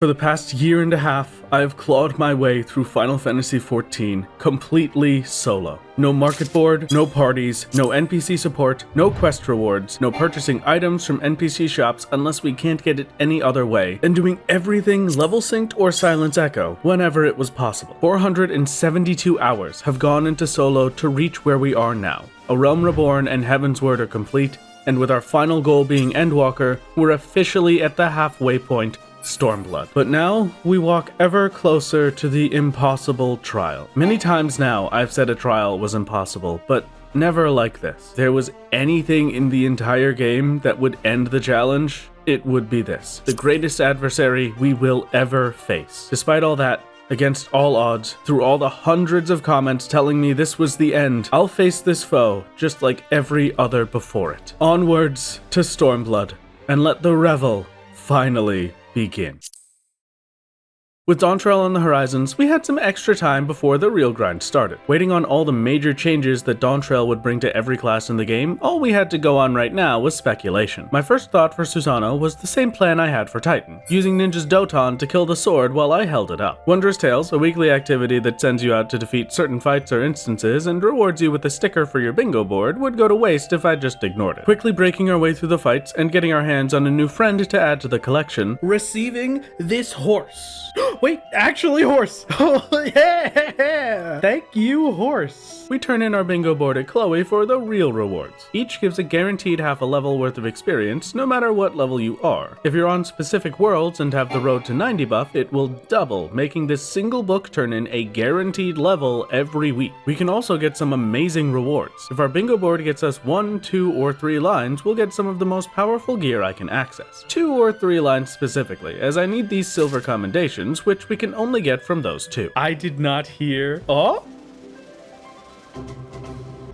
For the past year and a half, I have clawed my way through Final Fantasy XIV completely solo. No market board, no parties, no NPC support, no quest rewards, no purchasing items from NPC shops unless we can't get it any other way, and doing everything level synced or silence echo whenever it was possible. 472 hours have gone into solo to reach where we are now. A Realm Reborn and Heaven's Word are complete, and with our final goal being Endwalker, we're officially at the halfway point, Stormblood. But now, we walk ever closer to the impossible trial. Many times now, I've said a trial was impossible, but never like this. If there was anything in the entire game that would end the challenge, it would be this. The greatest adversary we will ever face. Despite all that, against all odds, through all the hundreds of comments telling me this was the end, I'll face this foe just like every other before it. Onwards to Stormblood, and let the Revel finally begin. With Dawntrail on the horizons, we had some extra time before the real grind started. Waiting on all the major changes that Dawntrail would bring to every class in the game, all we had to go on right now was speculation. My first thought for Susano was the same plan I had for Titan, using Ninja's Doton to kill the sword while I held it up. Wondrous Tales, a weekly activity that sends you out to defeat certain fights or instances and rewards you with a sticker for your bingo board, would go to waste if I just ignored it. Quickly breaking our way through the fights and getting our hands on a new friend to add to the collection, receiving this horse. Wait, actually horse! Oh yeah! Thank you, horse! We turn in our bingo board at Chloe for the real rewards. Each gives a guaranteed half a level worth of experience, no matter what level you are. If you're on specific worlds and have the road to 90 buff, it will double, making this single book turn in a guaranteed level every week. We can also get some amazing rewards. If our bingo board gets us 1, 2, or 3 lines, we'll get some of the most powerful gear I can access. 2 or 3 lines specifically, as I need these silver commendations, which we can only get from those two. I did not hear. Oh?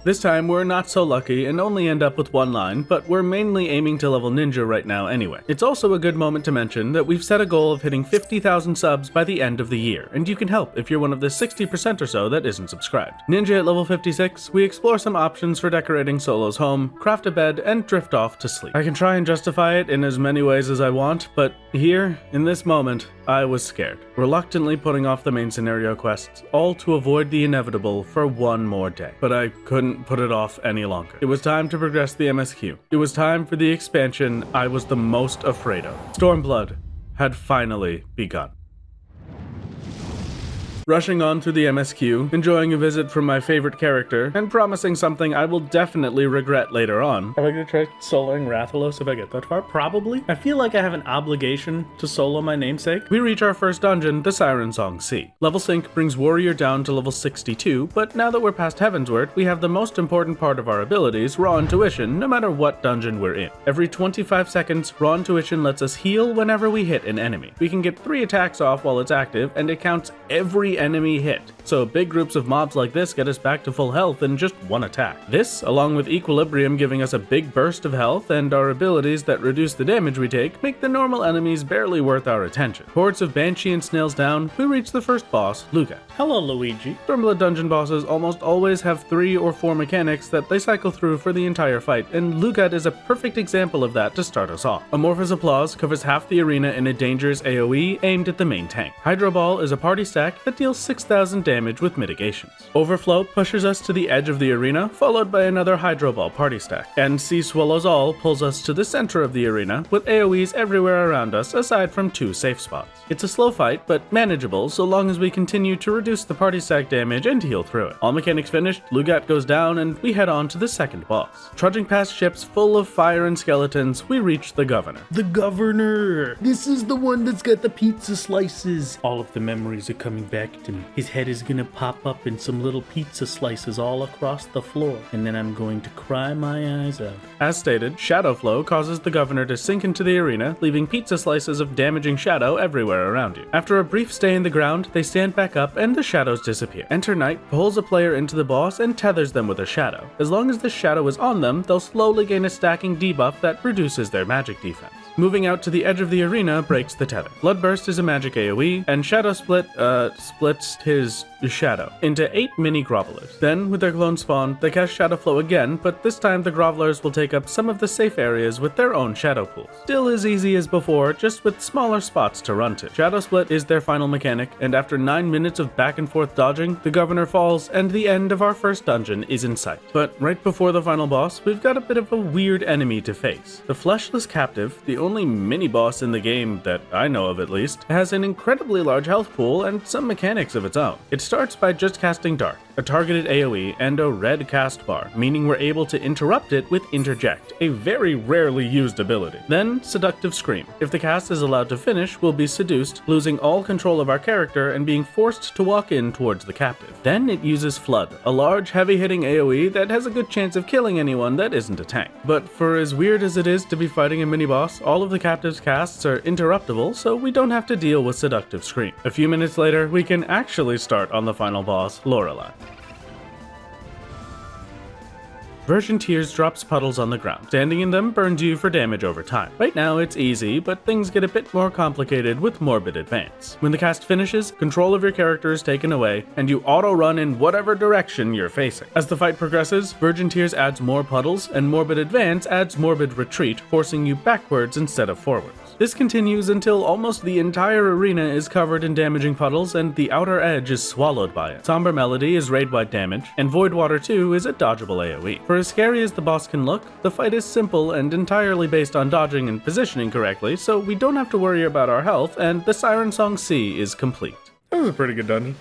This time, we're not so lucky and only end up with 1 line, but we're mainly aiming to level Ninja right now anyway. It's also a good moment to mention that we've set a goal of hitting 50,000 subs by the end of the year, and you can help if you're one of the 60% or so that isn't subscribed. Ninja at level 56, we explore some options for decorating Solo's home, craft a bed, and drift off to sleep. I can try and justify it in as many ways as I want, but here, in this moment, I was scared, reluctantly putting off the main scenario quests, all to avoid the inevitable for 1 more day. But I couldn't put it off any longer. It was time to progress the MSQ. It was time for the expansion I was the most afraid of. Stormblood had finally begun. Rushing on through the MSQ, enjoying a visit from my favorite character, and promising something I will definitely regret later on. Am I gonna try soloing Rathalos if I get that far? Probably. I feel like I have an obligation to solo my namesake. We reach our first dungeon, the Siren Song Sea. Level sync brings Warrior down to level 62, but now that we're past Heavensward, we have the most important part of our abilities, Raw Intuition, no matter what dungeon we're in. Every 25 seconds, Raw Intuition lets us heal whenever we hit an enemy. We can get 3 attacks off while it's active, and it counts every enemy hit, so big groups of mobs like this get us back to full health in just 1 attack. This, along with Equilibrium giving us a big burst of health and our abilities that reduce the damage we take, make the normal enemies barely worth our attention. Hordes of Banshee and Snails down, we reach the first boss, Lugat. Hello, Luigi. Stormblood dungeon bosses almost always have 3 or 4 mechanics that they cycle through for the entire fight, and Lugat is a perfect example of that to start us off. Amorphous Applause covers half the arena in a dangerous AoE aimed at the main tank. Hydro Ball is a party stack that deals 6,000 damage with mitigations. Overflow pushes us to the edge of the arena, followed by another Hydro Ball party stack. And Sea Swallows All pulls us to the center of the arena, with AoEs everywhere around us aside from 2 safe spots. It's a slow fight, but manageable so long as we continue to reduce the party stack damage and heal through it. All mechanics finished, Lugat goes down, and we head on to the second boss. Trudging past ships full of fire and skeletons, we reach the Governor. The Governor! This is the one that's got the pizza slices. All of the memories are coming back to me. His head is gonna pop up in some little pizza slices all across the floor, and then I'm going to cry my eyes out. As stated, Shadow Flow causes the Governor to sink into the arena, leaving pizza slices of damaging shadow everywhere around you. After a brief stay in the ground, they stand back up and the shadows disappear. Enter Knight pulls a player into the boss and tethers them with a shadow. As long as the shadow is on them, they'll slowly gain a stacking debuff that reduces their magic defense. Moving out to the edge of the arena breaks the tether. Bloodburst is a magic AoE, and Shadow Split, splits his shadow into 8 mini grovelers. Then, with their clone spawn, they cast Shadow Flow again, but this time the grovelers will take up some of the safe areas with their own shadow pools. Still as easy as before, just with smaller spots to run to. Shadow Split is their final mechanic, and after 9 minutes of back and forth dodging, the governor falls, and the end of our first dungeon is in sight. But right before the final boss, we've got a bit of a weird enemy to face. The Fleshless Captive, the only mini-boss in the game that I know of at least, has an incredibly large health pool and some mechanics of its own. It starts by just casting Dark, a targeted AoE, and a red cast bar, meaning we're able to interrupt it with Interject, a very rarely used ability. Then, Seductive Scream. If the cast is allowed to finish, we'll be seduced, losing all control of our character and being forced to walk in towards the captive. Then it uses Flood, a large, heavy-hitting AoE that has a good chance of killing anyone that isn't a tank. But for as weird as it is to be fighting a mini-boss, all of the captive's casts are interruptible, so we don't have to deal with Seductive Scream. A few minutes later, we can actually start on the final boss, Lorelei. Version Tears drops puddles on the ground. Standing in them burns you for damage over time. Right now it's easy, but things get a bit more complicated with Morbid Advance. When the cast finishes, control of your character is taken away, and you auto-run in whatever direction you're facing. As the fight progresses, Virgin Tears adds more puddles, and Morbid Advance adds Morbid Retreat, forcing you backwards instead of forwards. This continues until almost the entire arena is covered in damaging puddles and the outer edge is swallowed by it. Somber Melody is raid-wide damage, and Void Water 2 is a dodgeable AoE. For as scary as the boss can look, the fight is simple and entirely based on dodging and positioning correctly, so we don't have to worry about our health, and the Siren Song C is complete. That was a pretty good dungeon.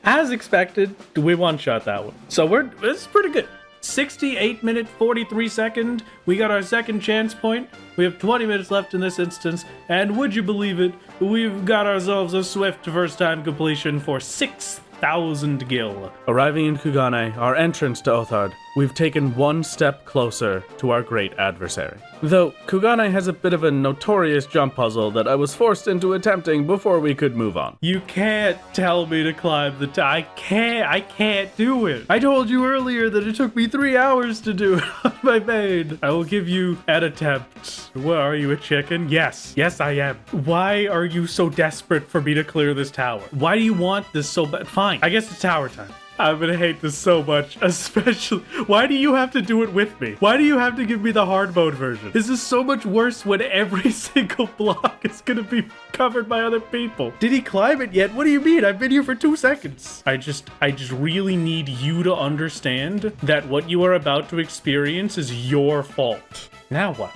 As expected, we one-shot that one. So this is pretty good. 68 minute 43 second, we got our second chance point. We have 20 minutes left in this instance, and would you believe it, we've got ourselves a swift first time completion for 6,000 gil. Arriving in Kugane, our entrance to Othard, we've taken one step closer to our great adversary. Though, Kugane has a bit of a notorious jump puzzle that I was forced into attempting before we could move on. You can't tell me to climb the I can't do it. I told you earlier that it took me 3 hours to do it on my main. I will give you an attempt. What, are you a chicken? Yes. Yes, I am. Why are you so desperate for me to clear this tower? Why do you want this so bad? Fine, I guess it's tower time. I'm gonna hate this so much, especially, why do you have to do it with me? Why do you have to give me the hard mode version? This is so much worse when every single block is gonna be covered by other people. Did he climb it yet? What do you mean? I've been here for 2 seconds. I just really need you to understand that what you are about to experience is your fault. Now what?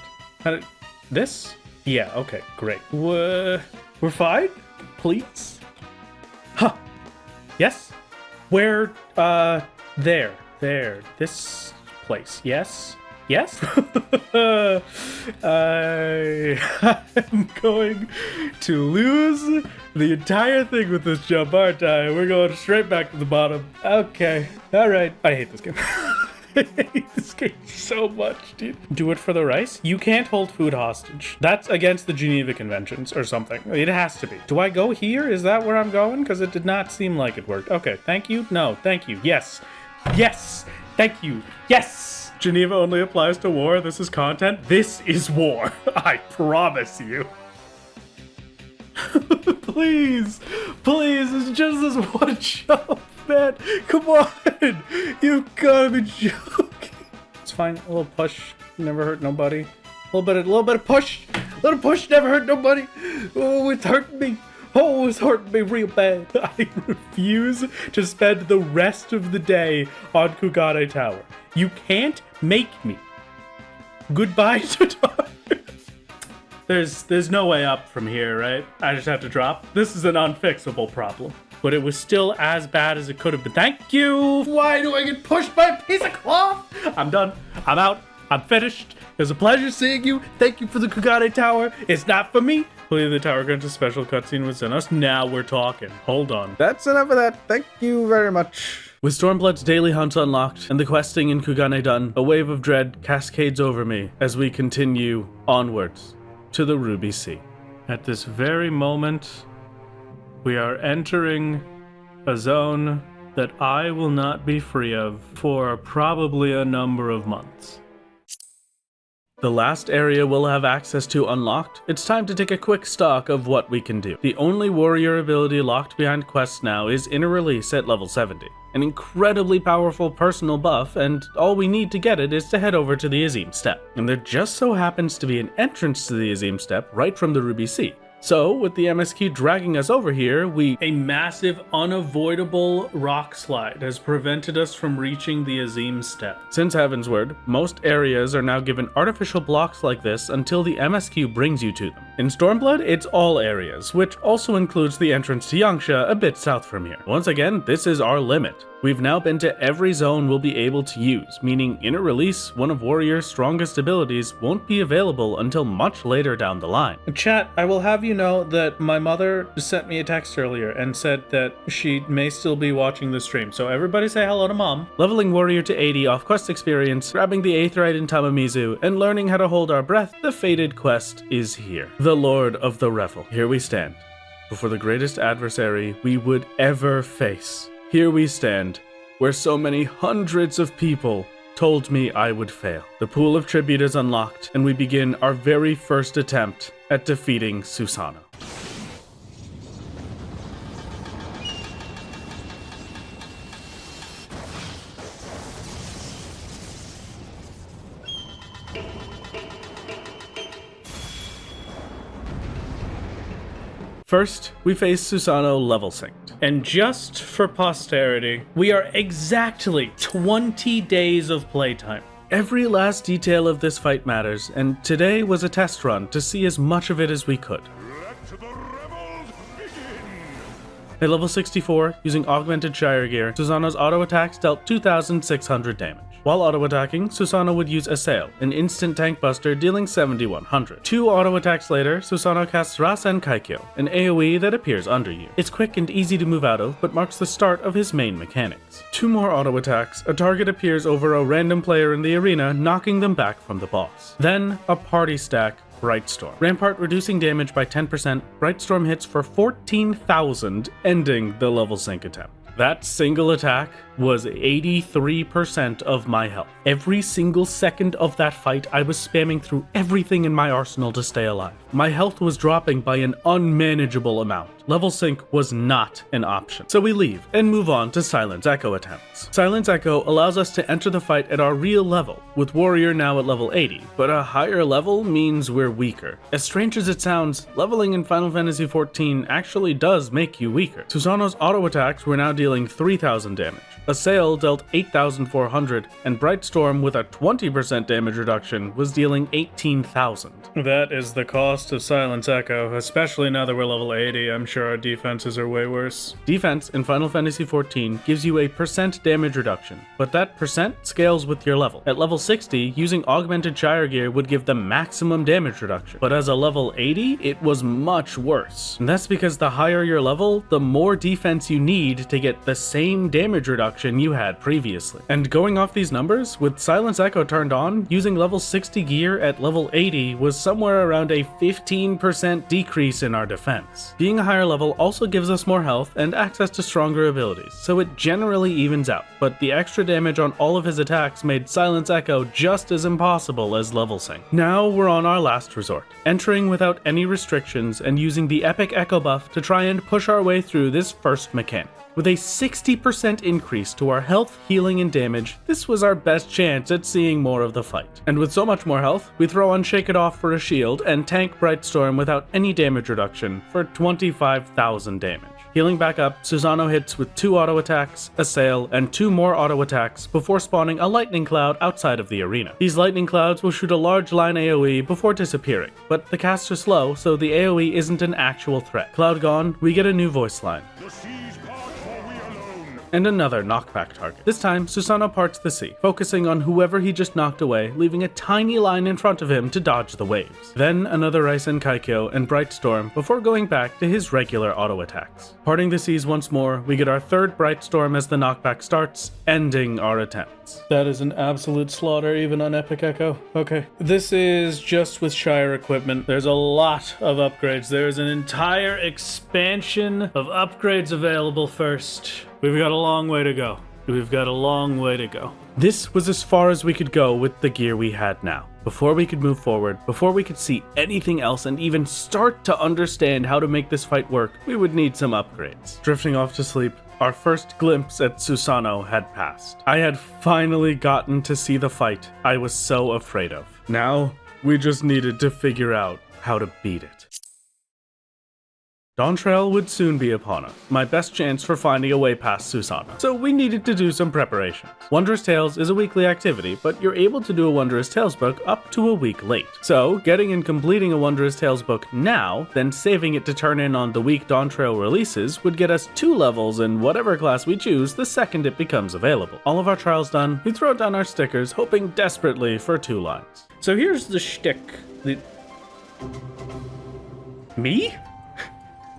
This? Yeah, okay, great. We're fine? Please? Huh. Yes? Where, there, this place, yes? Yes? I am going to lose the entire thing with this jump, aren't I? We're going straight back to the bottom. Okay, alright. I hate this game. I hate this game so much, dude. Do it for the rice? You can't hold food hostage. That's against the Geneva Conventions or something. It has to be. Do I go here? Is that where I'm going? Because it did not seem like it worked. Okay, thank you. No, thank you. Yes. Yes. Thank you. Yes. Geneva only applies to war. This is content. This is war. I promise you. Please. Please. It's just this one jump. Man, come on! You've gotta be joking. It's fine. A little push never hurt nobody. A little bit of push. A little push never hurt nobody. Oh, it's hurting me. Oh, it's hurting me real bad. I refuse to spend the rest of the day on Kugane Tower. You can't make me. Goodbye to dark. There's no way up from here, right? I just have to drop. This is an unfixable problem. But it was still as bad as it could have been. Thank you! Why do I get pushed by a piece of cloth? I'm done. I'm out. I'm finished. It was a pleasure seeing you. Thank you for the Kugane Tower. It's not for me. Hopefully the tower grants a special cutscene within us. Now we're talking. Hold on. That's enough of that. Thank you very much. With Stormblood's daily hunt unlocked and the questing in Kugane done, a wave of dread cascades over me as we continue onwards to the Ruby Sea. At this very moment, we are entering a zone that I will not be free of for probably a number of months. The last area we'll have access to unlocked, it's time to take a quick stock of what we can do. The only warrior ability locked behind quests now is Inner Release at level 70. An incredibly powerful personal buff, and all we need to get it is to head over to the Azim Steppe. And there just so happens to be an entrance to the Azim Steppe right from the Ruby Sea. So, with the MSQ dragging us over here, a massive, unavoidable rock slide has prevented us from reaching the Azim Steppe. Since Heavensward, most areas are now given artificial blocks like this until the MSQ brings you to them. In Stormblood, it's all areas, which also includes the entrance to Yangsha a bit south from here. Once again, this is our limit. We've now been to every zone we'll be able to use, meaning Inner Release, one of Warrior's strongest abilities, won't be available until much later down the line. Chat, I will have you know that my mother sent me a text earlier and said that she may still be watching the stream, so everybody say hello to Mom. Leveling Warrior to 80 off quest experience, grabbing the Aetheryte in Tamamizu, and learning how to hold our breath, the fated quest is here. The Lord of the Revel. Here we stand, before the greatest adversary we would ever face. Here we stand, where so many hundreds of people told me I would fail. The pool of tribute is unlocked, and we begin our very first attempt at defeating Susano. First, we face Susano level synced. And just for posterity, we are exactly 20 days of playtime. Every last detail of this fight matters, and today was a test run to see as much of it as we could. Let the rebels begin! At level 64, using augmented Shire gear, Susano's auto attacks dealt 2,600 damage. While auto-attacking, Susano would use Assail, an instant tank buster dealing 7,100. 2 auto-attacks later, Susano casts Rasen Kaikyo, an AoE that appears under you. It's quick and easy to move out of, but marks the start of his main mechanics. 2 more auto-attacks, a target appears over a random player in the arena, knocking them back from the boss. Then, a party stack, Brightstorm. Rampart reducing damage by 10%, Brightstorm hits for 14,000, ending the level sync attempt. That single attack was 83% of my health. Every single second of that fight, I was spamming through everything in my arsenal to stay alive. My health was dropping by an unmanageable amount. Level sync was not an option. So we leave and move on to Silence Echo attempts. Silence Echo allows us to enter the fight at our real level, with Warrior now at level 80, but a higher level means we're weaker. As strange as it sounds, leveling in Final Fantasy XIV actually does make you weaker. Susano's auto attacks were now dealing 3,000 damage. Assail dealt 8,400, and Brightstorm with a 20% damage reduction was dealing 18,000. That is the cost of Silence Echo, especially now that we're level 80. I'm sure our defenses are way worse. Defense in Final Fantasy XIV gives you a percent damage reduction, but that percent scales with your level. At level 60, using augmented Shire gear would give the maximum damage reduction, but as a level 80, it was much worse. And that's because the higher your level, the more defense you need to get the same damage reduction you had previously. And going off these numbers, with Silence Echo turned on, using level 60 gear at level 80 was somewhere around a 15% decrease in our defense. Being a higher level also gives us more health and access to stronger abilities, so it generally evens out, but the extra damage on all of his attacks made Silence Echo just as impossible as level sync. Now we're on our last resort, entering without any restrictions and using the epic Echo buff to try and push our way through this first mechanic. With a 60% increase to our health, healing, and damage, this was our best chance at seeing more of the fight. And with so much more health, we throw on Shake It Off for a shield and tank Brightstorm without any damage reduction for 25,000 damage. Healing back up, Susano hits with 2 auto attacks, Assail, and 2 more auto attacks before spawning a lightning cloud outside of the arena. These lightning clouds will shoot a large line AoE before disappearing, but the casts are slow, so the AoE isn't an actual threat. Cloud gone, we get a new voice line. And another knockback target. This time, Susano parts the sea, focusing on whoever he just knocked away, leaving a tiny line in front of him to dodge the waves. Then another Raisen Kaikyo and Brightstorm before going back to his regular auto attacks. Parting the seas once more, we get our 3rd Brightstorm as the knockback starts, ending our attempts. That is an absolute slaughter even on Epic Echo. Okay. This is just with Shire equipment. There's a lot of upgrades. There is an entire expansion of upgrades available first. We've got a long way to go. we've got a long way to go. This was as far as we could go with the gear we had now. Before we could move forward, before we could see anything else and even start to understand how to make this fight work, we would need some upgrades. Drifting off to sleep, our first glimpse at Susano had passed. I had finally gotten to see the fight I was so afraid of. Now, we just needed to figure out how to beat it. Dawntrail would soon be upon us, my best chance for finding a way past Susano, so we needed to do some preparations. Wondrous Tales is a weekly activity, but you're able to do a Wondrous Tales book up to a week late. So, getting and completing a Wondrous Tales book now, then saving it to turn in on the week Dawntrail releases would get us 2 levels in whatever class we choose the second it becomes available. All of our trials done, we throw down our stickers, hoping desperately for 2 lines. So here's the shtick. Me?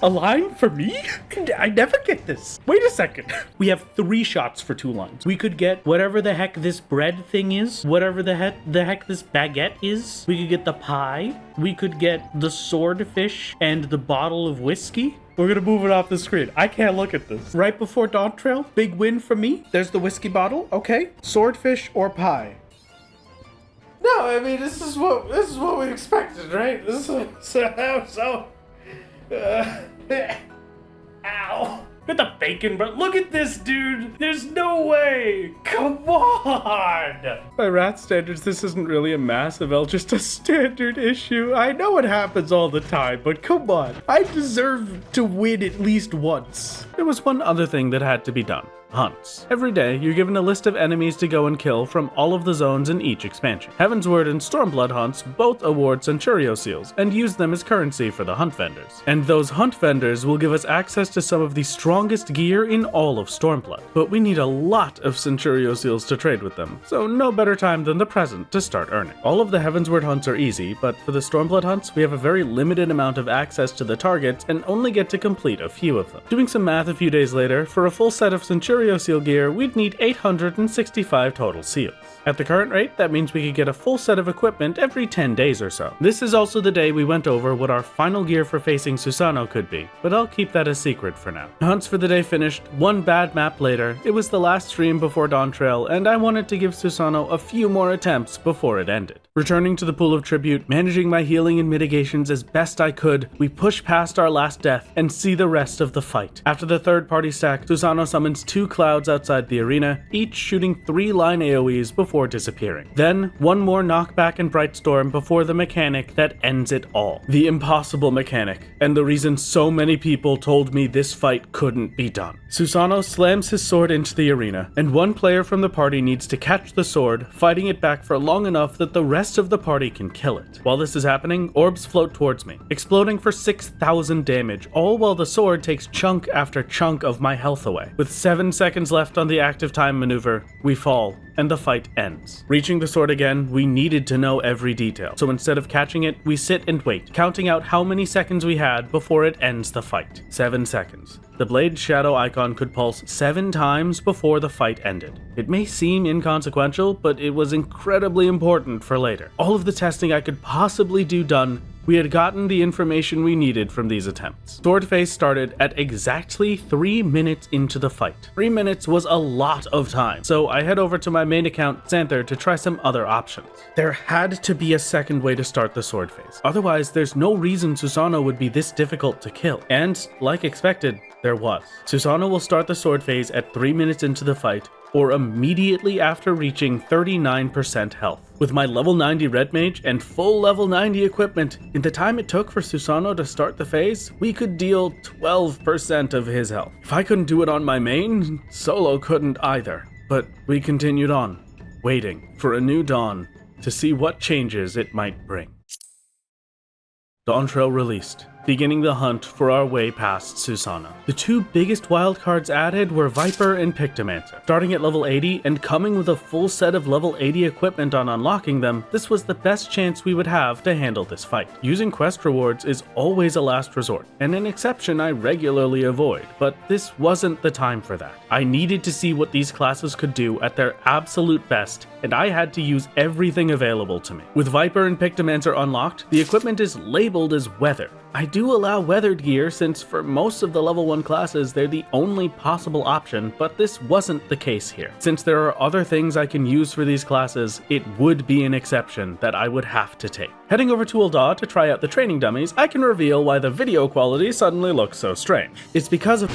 A line for me? I never get this. Wait a second. We have 3 shots for 2 lines. We could get whatever the heck this bread thing is, whatever the heck this baguette is. We could get the pie. We could get the swordfish and the bottle of whiskey. We're gonna move it off the screen. I can't look at this. Right before Dawntrail, big win for me. There's the whiskey bottle. Okay. Swordfish or pie. No, I mean this is what we expected, right? Ow. With the bacon, but look at this, dude. There's no way. Come on. By Rat standards, this isn't really a massive L, just a standard issue. I know it happens all the time, but come on. I deserve to win at least once. There was one other thing that had to be done. Hunts. Every day, you're given a list of enemies to go and kill from all of the zones in each expansion. Heavensward and Stormblood hunts both award Centurio seals and use them as currency for the hunt vendors. And those hunt vendors will give us access to some of the strongest gear in all of Stormblood. But we need a lot of Centurio seals to trade with them, so no better time than the present to start earning. All of the Heavensward hunts are easy, but for the Stormblood hunts, we have a very limited amount of access to the targets and only get to complete a few of them. Doing some math a few days later, for a full set of Centurio seal gear, we'd need 865 total seals. At the current rate, that means we could get a full set of equipment every 10 days or so. This is also the day we went over what our final gear for facing Susano could be, but I'll keep that a secret for now. Hunts for the day finished, one bad map later, it was the last stream before Dawntrail, and I wanted to give Susano a few more attempts before it ended. Returning to the pool of tribute, managing my healing and mitigations as best I could, we push past our last death and see the rest of the fight. After the third party stack, Susano summons 2 clouds outside the arena, each shooting 3 line AoEs before disappearing. Then, one more knockback and bright storm before the mechanic that ends it all. The impossible mechanic, and the reason so many people told me this fight couldn't be done. Susano slams his sword into the arena, and one player from the party needs to catch the sword, fighting it back for long enough that the rest of the party can kill it. While this is happening, orbs float towards me, exploding for 6,000 damage, all while the sword takes chunk after chunk of my health away. With 7 seconds left on the active time maneuver, we fall, and the fight ends. Reaching the sword again, we needed to know every detail, so instead of catching it, we sit and wait, counting out how many seconds we had before it ends the fight. 7 seconds. The blade shadow icon could pulse 7 times before the fight ended. It may seem inconsequential, but it was incredibly important for later. All of the testing I could possibly do done, we had gotten the information we needed from these attempts. Swordface started at exactly 3 minutes into the fight. 3 minutes was a lot of time, so I head over to my main account, Xanther, to try some other options. There had to be a second way to start the Swordface. Otherwise, there's no reason Susano would be this difficult to kill. And, like expected, there was. Susano will start the sword phase at 3 minutes into the fight, or immediately after reaching 39% health. With my level 90 red mage and full level 90 equipment, in the time it took for Susano to start the phase, we could deal 12% of his health. If I couldn't do it on my main, Solo couldn't either. But we continued on, waiting for a new dawn to see what changes it might bring. Dawntrail released, beginning the hunt for our way past Susano. The 2 biggest wildcards added were Viper and Pictomancer. Starting at level 80 and coming with a full set of level 80 equipment on unlocking them, this was the best chance we would have to handle this fight. Using quest rewards is always a last resort, and an exception I regularly avoid, but this wasn't the time for that. I needed to see what these classes could do at their absolute best, and I had to use everything available to me. With Viper and Pictomancer unlocked, the equipment is labeled as Weather, I do allow weathered gear since for most of the level 1 classes they're the only possible option, but this wasn't the case here. Since there are other things I can use for these classes, it would be an exception that I would have to take. Heading over to Ul'dah to try out the training dummies, I can reveal why the video quality suddenly looks so strange. It's because of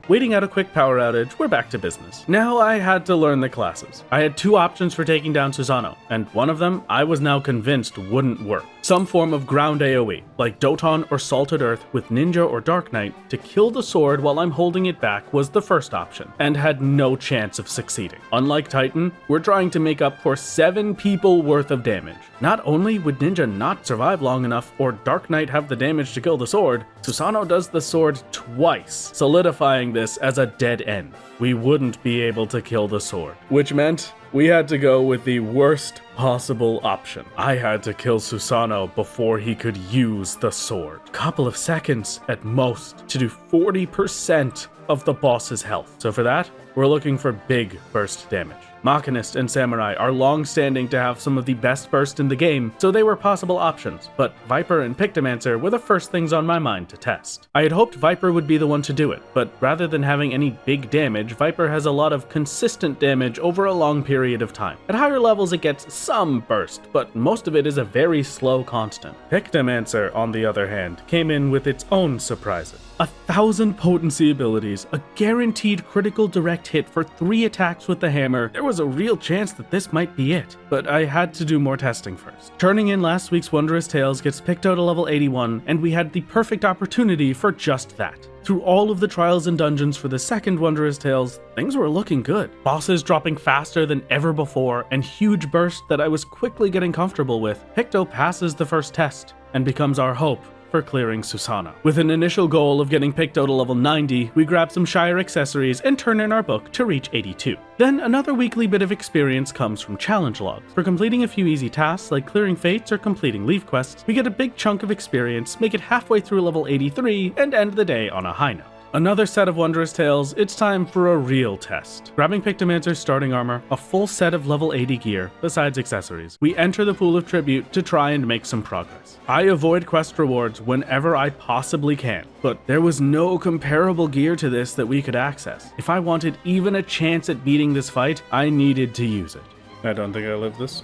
waiting out a quick power outage, we're back to business. Now I had to learn the classes. I had 2 options for taking down Susano, and one of them I was now convinced wouldn't work. Some form of ground AoE, like Doton or Salted Earth with Ninja or Dark Knight, to kill the sword while I'm holding it back was the first option, and had no chance of succeeding. Unlike Titan, we're trying to make up for 7 people worth of damage. Not only would Ninja not survive long enough or Dark Knight have the damage to kill the sword, Susano does the sword twice, solidifying this as a dead end. We wouldn't be able to kill the sword, which meant we had to go with the worst possible option. I had to kill Susano before he could use the sword. Couple of seconds at most to do 40% of the boss's health. So for that, we're looking for big burst damage. Machinist and Samurai are long-standing to have some of the best burst in the game, so they were possible options, but Viper and Pictomancer were the first things on my mind to test. I had hoped Viper would be the one to do it, but rather than having any big damage, Viper has a lot of consistent damage over a long period of time. At higher levels it gets some burst, but most of it is a very slow constant. Pictomancer, on the other hand, came in with its own surprises. 1,000 potency abilities, a guaranteed critical direct hit for 3 attacks with the hammer. There was a real chance that this might be it, but I had to do more testing first. Turning in last week's Wondrous Tales gets Picto to level 81, and we had the perfect opportunity for just that. Through all of the trials and dungeons for the second Wondrous Tales, things were looking good. Bosses dropping faster than ever before, and huge bursts that I was quickly getting comfortable with. Picto passes the first test, and becomes our hope for clearing Susano. With an initial goal of getting Picto to level 90, we grab some Shire accessories and turn in our book to reach 82. Then another weekly bit of experience comes from challenge logs. For completing a few easy tasks like clearing fates or completing leave quests, we get a big chunk of experience, make it halfway through level 83, and end the day on a high note. Another set of Wondrous Tales, it's time for a real test. Grabbing Pictomancer's starting armor, a full set of level 80 gear, besides accessories, we enter the pool of tribute to try and make some progress. I avoid quest rewards whenever I possibly can, but there was no comparable gear to this that we could access. If I wanted even a chance at beating this fight, I needed to use it. I don't think I live this.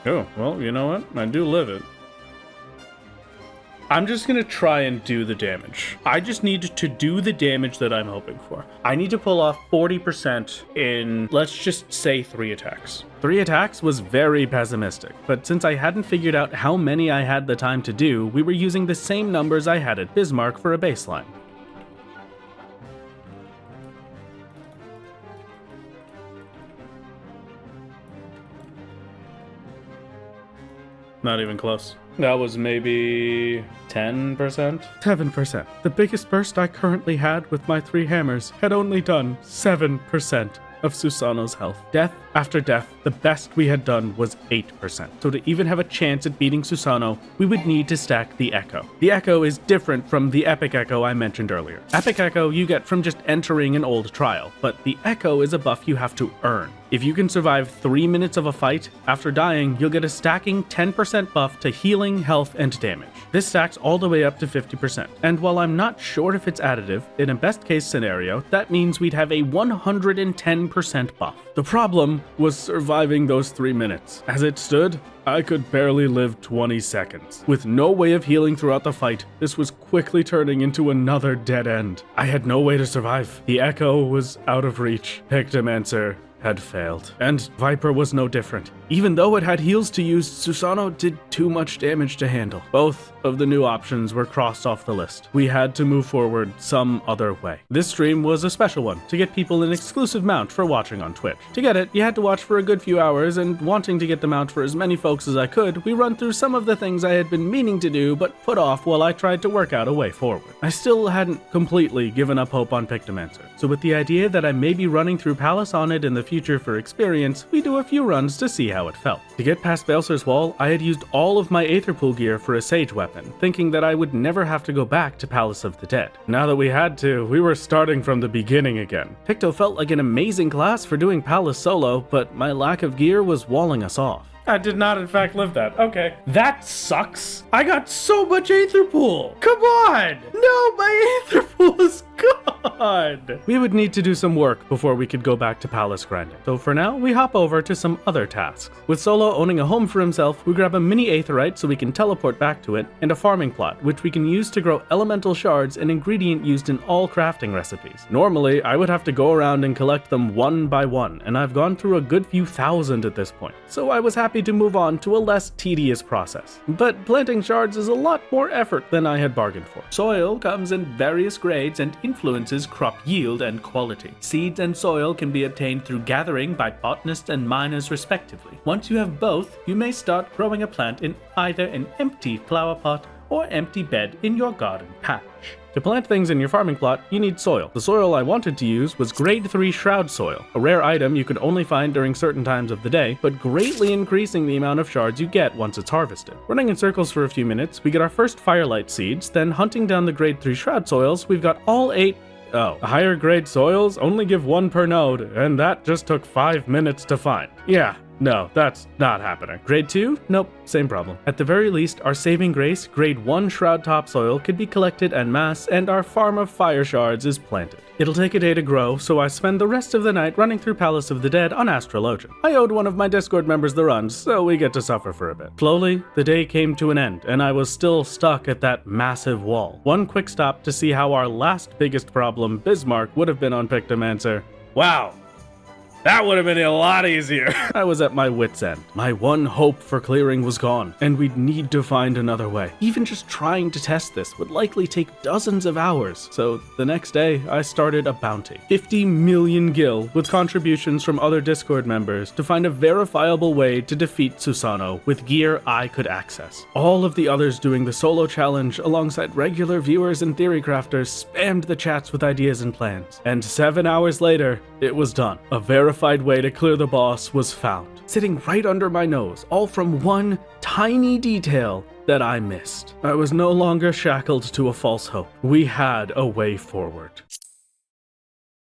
Oh, well, you know what? I do live it. I'm just gonna try and do the damage. I just need to do the damage that I'm hoping for. I need to pull off 40% in, let's just say, 3 attacks. 3 attacks was very pessimistic, but since I hadn't figured out how many I had the time to do, we were using the same numbers I had at Bismarck for a baseline. Not even close. That was maybe 10%? 7%. The biggest burst I currently had with my 3 hammers had only done 7% of Susano's health. Death after death, the best we had done was 8%. So to even have a chance at beating Susano, we would need to stack the Echo. The Echo is different from the Epic Echo I mentioned earlier. Epic Echo you get from just entering an old trial, but the Echo is a buff you have to earn. If you can survive 3 minutes of a fight, after dying, you'll get a stacking 10% buff to healing, health, and damage. This stacks all the way up to 50%, and while I'm not sure if it's additive, in a best case scenario, that means we'd have a 110% buff. The problem was surviving those 3 minutes. As it stood, I could barely live 20 seconds. With no way of healing throughout the fight, this was quickly turning into another dead end. I had no way to survive. The Echo was out of reach. Pictomancer had failed. And Viper was no different. Even though it had heals to use, Susano did too much damage to handle. Both of the new options were crossed off the list. We had to move forward some other way. This stream was a special one to get people an exclusive mount for watching on Twitch. To get it, you had to watch for a good few hours, and wanting to get the mount for as many folks as I could, we run through some of the things I had been meaning to do but put off while I tried to work out a way forward. I still hadn't completely given up hope on Pictomancer, so with the idea that I may be running through Palace on it in the future for experience, we do a few runs to see how it felt. To get past Baelsar's Wall, I had used all of my Aetherpool gear for a Sage weapon, thinking that I would never have to go back to Palace of the Dead. Now that we had to, we were starting from the beginning again. Picto felt like an amazing class for doing Palace solo, but my lack of gear was walling us off. I did not in fact live that. Okay. That sucks. I got so much Aether Pool. Come on. No, my Aether Pool is gone. We would need to do some work before we could go back to palace grinding. So for now, we hop over to some other tasks. With Solo owning a home for himself, we grab a mini aetherite so we can teleport back to it, and a farming plot, which we can use to grow elemental shards, an ingredient used in all crafting recipes. Normally, I would have to go around and collect them one by one, and I've gone through a good few thousand at this point, so I was happy to move on to a less tedious process. But planting shards is a lot more effort than I had bargained for. Soil comes in various grades and influences crop yield and quality. Seeds and soil can be obtained through gathering by botanists and miners respectively. Once you have both, you may start growing a plant in either an empty flower pot or empty bed in your garden patch. To plant things in your farming plot, you need soil. The soil I wanted to use was grade 3 shroud soil, a rare item you could only find during certain times of the day, but greatly increasing the amount of shards you get once it's harvested. Running in circles for a few minutes, we get our first firelight seeds, then hunting down the grade 3 shroud soils, we've got all 8 higher grade soils only give 1 per node, and that just took 5 minutes to find. Yeah. No, that's not happening. Grade 2? Nope, same problem. At the very least, our saving grace, grade 1 shroud topsoil could be collected en masse, and our farm of fire shards is planted. It'll take a day to grow, so I spend the rest of the night running through Palace of the Dead on Astrologian. I owed one of my Discord members the runs, so we get to suffer for a bit. Slowly, the day came to an end, and I was still stuck at that massive wall. One quick stop to see how our last biggest problem, Bismarck, would have been on Pictomancer. Wow. That would have been a lot easier. I was at my wit's end. My one hope for clearing was gone, and we'd need to find another way. Even just trying to test this would likely take dozens of hours. So the next day, I started a bounty. 50 million gil with contributions from other Discord members to find a verifiable way to defeat Susano with gear I could access. All of the others doing the solo challenge alongside regular viewers and theory crafters spammed the chats with ideas and plans. And 7 hours later, it was done. A verified way to clear the boss was found, sitting right under my nose, all from one tiny detail that I missed. I was no longer shackled to a false hope. We had a way forward.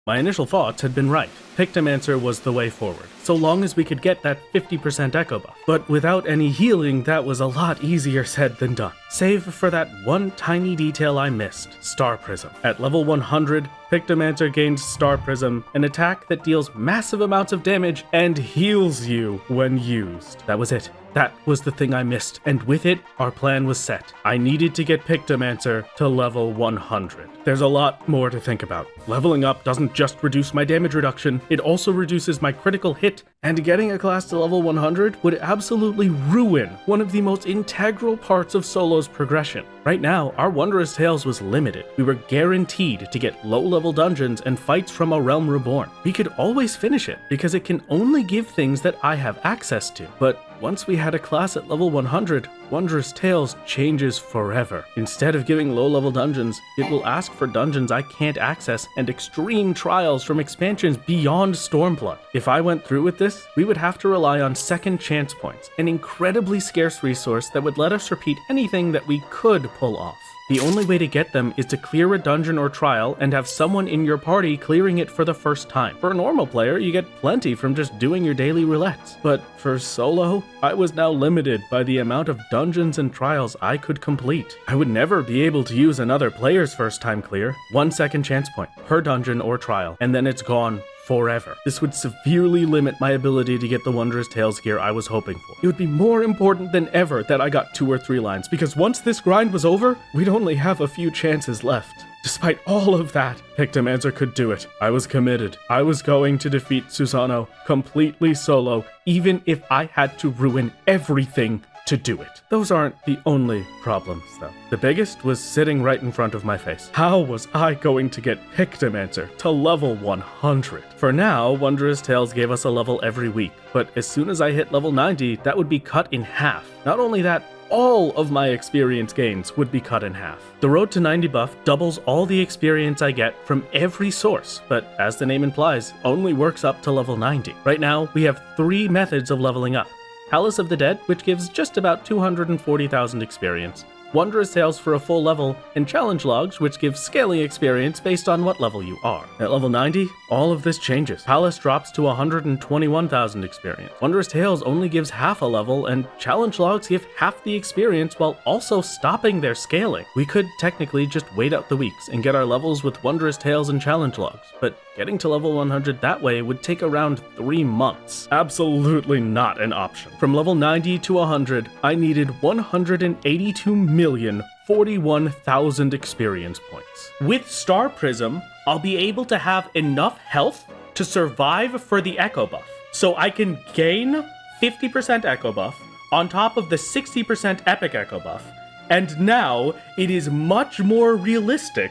My initial thoughts had been right. Pictomancer was the way forward, so long as we could get that 50% echo buff. But without any healing, that was a lot easier said than done. Save for that one tiny detail I missed, Star Prism. At level 100, Pictomancer gains Star Prism, an attack that deals massive amounts of damage and heals you when used. That was it. That was the thing I missed, and with it, our plan was set. I needed to get Pictomancer to level 100. There's a lot more to think about. Leveling up doesn't just reduce my damage reduction, it also reduces my critical hit, and getting a class to level 100 would absolutely ruin one of the most integral parts of Solo's progression. Right now, our Wondrous Tales was limited. We were guaranteed to get low-level dungeons and fights from a Realm Reborn. We could always finish it, because it can only give things that I have access to. But once we had a class at level 100, Wondrous Tales changes forever. Instead of giving low-level dungeons, it will ask for dungeons I can't access and extreme trials from expansions beyond Stormblood. If I went through with this, we would have to rely on second chance points, an incredibly scarce resource that would let us repeat anything that we could pull off. The only way to get them is to clear a dungeon or trial and have someone in your party clearing it for the first time. For a normal player, you get plenty from just doing your daily roulettes. But for solo, I was now limited by the amount of dungeons and trials I could complete. I would never be able to use another player's first time clear. 1 second chance point per dungeon or trial, and then it's gone forever. This would severely limit my ability to get the Wondrous Tales gear I was hoping for. It would be more important than ever that I got 2 or 3 lines, because once this grind was over, we'd only have a few chances left. Despite all of that, Pictomancer could do it. I was committed. I was going to defeat Susano completely solo, even if I had to ruin everything to do it. Those aren't the only problems, though. The biggest was sitting right in front of my face. How was I going to get Pictomancer to level 100? For now, Wondrous Tales gave us a level every week, but as soon as I hit level 90, that would be cut in half. Not only that, all of my experience gains would be cut in half. The road to 90 buff doubles all the experience I get from every source, but as the name implies, only works up to level 90. Right now, we have 3 methods of leveling up. Palace of the Dead, which gives just about 240,000 experience. Wondrous Tales for a full level, and challenge logs, which give scaling experience based on what level you are. At level 90, all of this changes. Palace drops to 121,000 experience. Wondrous Tales only gives half a level, and challenge logs give half the experience while also stopping their scaling. We could technically just wait out the weeks and get our levels with Wondrous Tales and challenge logs, but getting to level 100 that way would take around 3 months. Absolutely not an option. From level 90 to 100, I needed 182,041,000 experience points. With Star Prism, I'll be able to have enough health to survive for the Echo buff. So I can gain 50% Echo buff on top of the 60% Epic Echo buff. And now it is much more realistic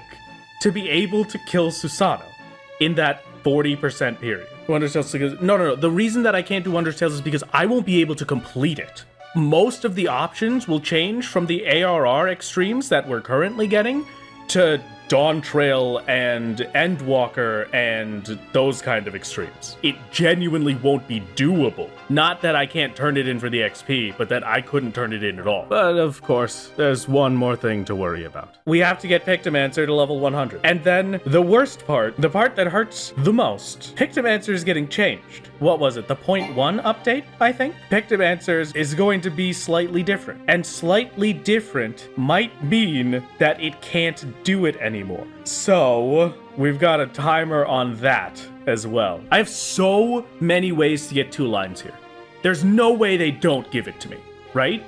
to be able to kill Susano in that 40% period. Wondrous Tales, no. The reason that I can't do Wondrous Tales is because I won't be able to complete it. Most of the options will change from the ARR extremes that we're currently getting to Dawn Trail and Endwalker and those kind of extremes. It genuinely won't be doable. Not that I can't turn it in for the XP, but that I couldn't turn it in at all. But of course, there's one more thing to worry about. We have to get Pictomancer to level 100. And then the worst part, the part that hurts the most, Pictomancer is getting changed. What was it, the 0.1 update, I think? Pictomancer is going to be slightly different. And slightly different might mean that it can't do it anymore. So, we've got a timer on that as well. I have so many ways to get 2 lines here. There's no way they don't give it to me, right?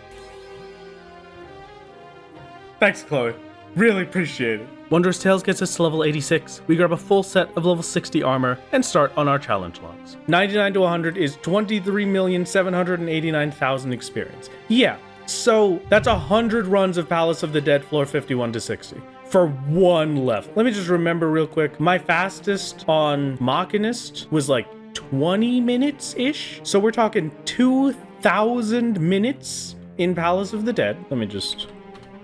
Thanks, Chloe. Really appreciate it. Wondrous Tales gets us to level 86. We grab a full set of level 60 armor and start on our challenge logs. 99 to 100 is 23,789,000 experience. Yeah, so that's 100 runs of Palace of the Dead floor 51 to 60. For 1 level. Let me just remember real quick. My fastest on Machinist was like 20 minutes-ish. So we're talking 2,000 minutes in Palace of the Dead. Let me just...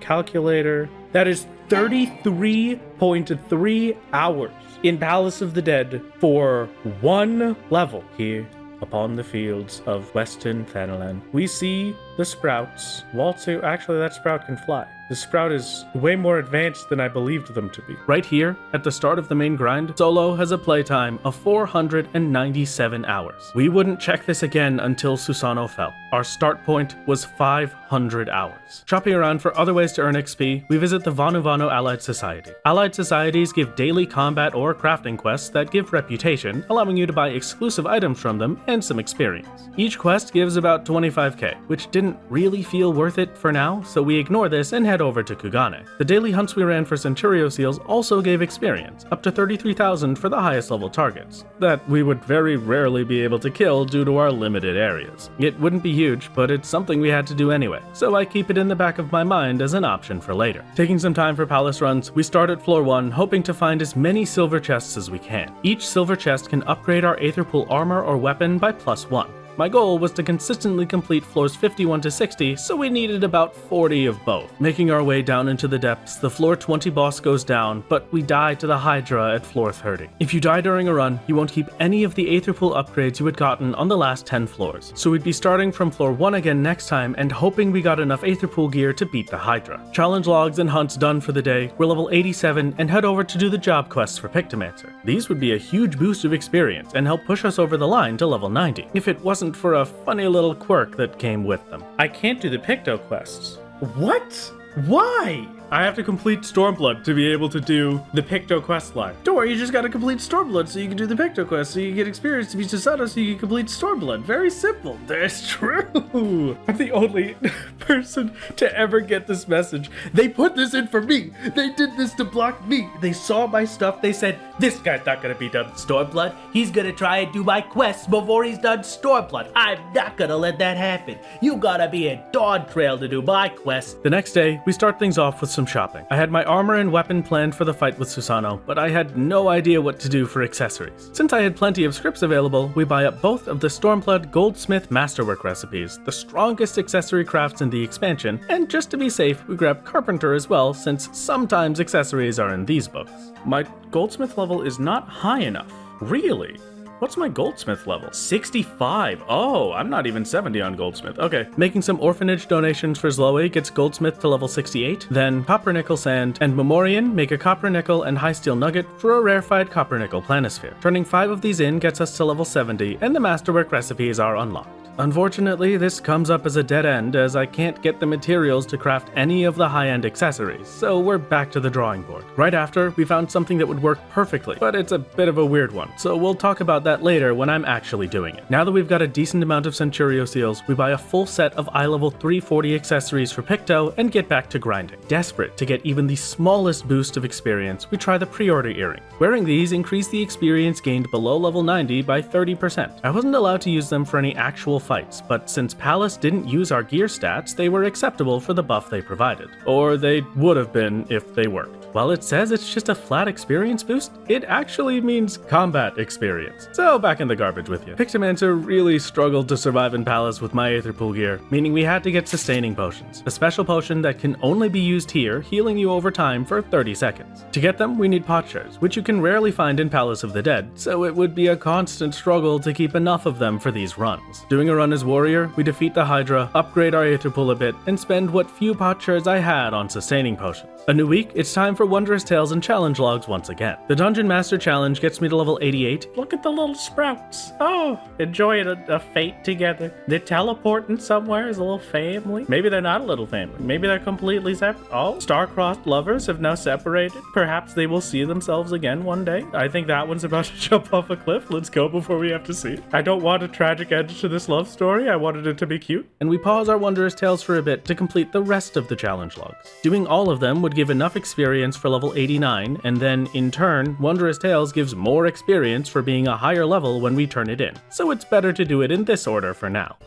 calculator. That is 33.3 hours in Palace of the Dead for 1 level. Here, upon the fields of Western Thanalan, we see the sprouts. Waltzu, actually that sprout can fly. The sprout is way more advanced than I believed them to be. Right here, at the start of the main grind, Solo has a playtime of 497 hours. We wouldn't check this again until Susano fell. Our start point was 500 hours. Shopping around for other ways to earn XP, we visit the Vanu Vanu Allied Society. Allied Societies give daily combat or crafting quests that give reputation, allowing you to buy exclusive items from them and some experience. Each quest gives about 25k, which didn't really feel worth it for now, so we ignore this and head over to Kugane. The daily hunts we ran for Centurio seals also gave experience, up to 33,000 for the highest level targets, that we would very rarely be able to kill due to our limited areas. It wouldn't be huge, but it's something we had to do anyway, so I keep it in the back of my mind as an option for later. Taking some time for palace runs, we start at floor 1, hoping to find as many silver chests as we can. Each silver chest can upgrade our Aetherpool armor or weapon by +1. My goal was to consistently complete floors 51 to 60, so we needed about 40 of both. Making our way down into the depths, the floor 20 boss goes down, but we die to the Hydra at floor 30. If you die during a run, you won't keep any of the Aetherpool upgrades you had gotten on the last 10 floors, so we'd be starting from floor 1 again next time and hoping we got enough Aetherpool gear to beat the Hydra. Challenge logs and hunts done for the day, we're level 87 and head over to do the job quests for Pictomancer. These would be a huge boost of experience and help push us over the line to level 90, if it wasn't for a funny little quirk that came with them. I can't do the Picto quests. What? Why? I have to complete Stormblood to be able to do the Picto quest line. Don't worry, you just gotta complete Stormblood so you can do the Picto quest, so you get experience to be Susano so you can complete Stormblood. Very simple. That's true. I'm the only person to ever get this message. They put this in for me. They did this to block me. They saw my stuff. They said, this guy's not gonna be done Stormblood. He's gonna try and do my quests before he's done Stormblood. I'm not gonna let that happen. You gotta be a Dawn Trail to do my quests. The next day, we start things off with some shopping. I had my armor and weapon planned for the fight with Susano, but I had no idea what to do for accessories. Since I had plenty of scripts available, we buy up both of the Stormblood Goldsmith Masterwork recipes, the strongest accessory crafts in the expansion, and just to be safe, we grab Carpenter as well, since sometimes accessories are in these books. My Goldsmith level is not high enough. Really? What's my goldsmith level? 65. Oh, I'm not even 70 on goldsmith. Okay. Making some orphanage donations for Zloe gets goldsmith to level 68. Then copper nickel sand and Memorian make a copper nickel and high steel nugget for a rarefied copper nickel planisphere. Turning 5 of these in gets us to level 70, and the masterwork recipes are unlocked. Unfortunately, this comes up as a dead end as I can't get the materials to craft any of the high-end accessories, so we're back to the drawing board. Right after, we found something that would work perfectly, but it's a bit of a weird one, so we'll talk about that later when I'm actually doing it. Now that we've got a decent amount of Centurio seals, we buy a full set of eye level 340 accessories for Picto and get back to grinding. Desperate to get even the smallest boost of experience, we try the pre-order earrings. Wearing these increase the experience gained below level 90 by 30%. I wasn't allowed to use them for any actual fights, but since Palace didn't use our gear stats, they were acceptable for the buff they provided. Or they would have been if they worked. While it says it's just a flat experience boost, it actually means combat experience. So back in the garbage with you. Pictomancer really struggled to survive in Palace with my Aether Pool gear, meaning we had to get sustaining potions. A special potion that can only be used here, healing you over time for 30 seconds. To get them, we need potsherds, which you can rarely find in Palace of the Dead, so it would be a constant struggle to keep enough of them for these runs. Doing a run as warrior, we defeat the Hydra, upgrade our Aether Pool a bit, and spend what few potsherds I had on sustaining potions. A new week, it's time for Wondrous Tales and challenge logs once again. The Dungeon Master challenge gets me to level 88. Look at the little sprouts. Oh, enjoying a fate together. They're teleporting somewhere as a little family. Maybe they're not a little family. Maybe they're completely separate. Oh, star-crossed lovers have now separated. Perhaps they will see themselves again one day. I think that one's about to jump off a cliff. Let's go before we have to see it. I don't want a tragic end to this love story. I wanted it to be cute. And we pause our Wondrous Tales for a bit to complete the rest of the challenge logs. Doing all of them would give enough experience for level 89, and then, in turn, Wondrous Tales gives more experience for being a higher level when we turn it in. So it's better to do it in this order for now.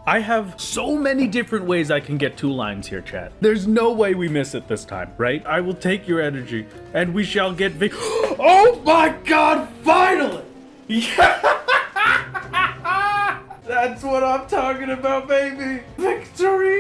I have so many different ways I can get 2 lines here, chat. There's no way we miss it this time, right? I will take your energy, and we shall get Oh my god, finally! Yeah! That's what I'm talking about, baby! Victory!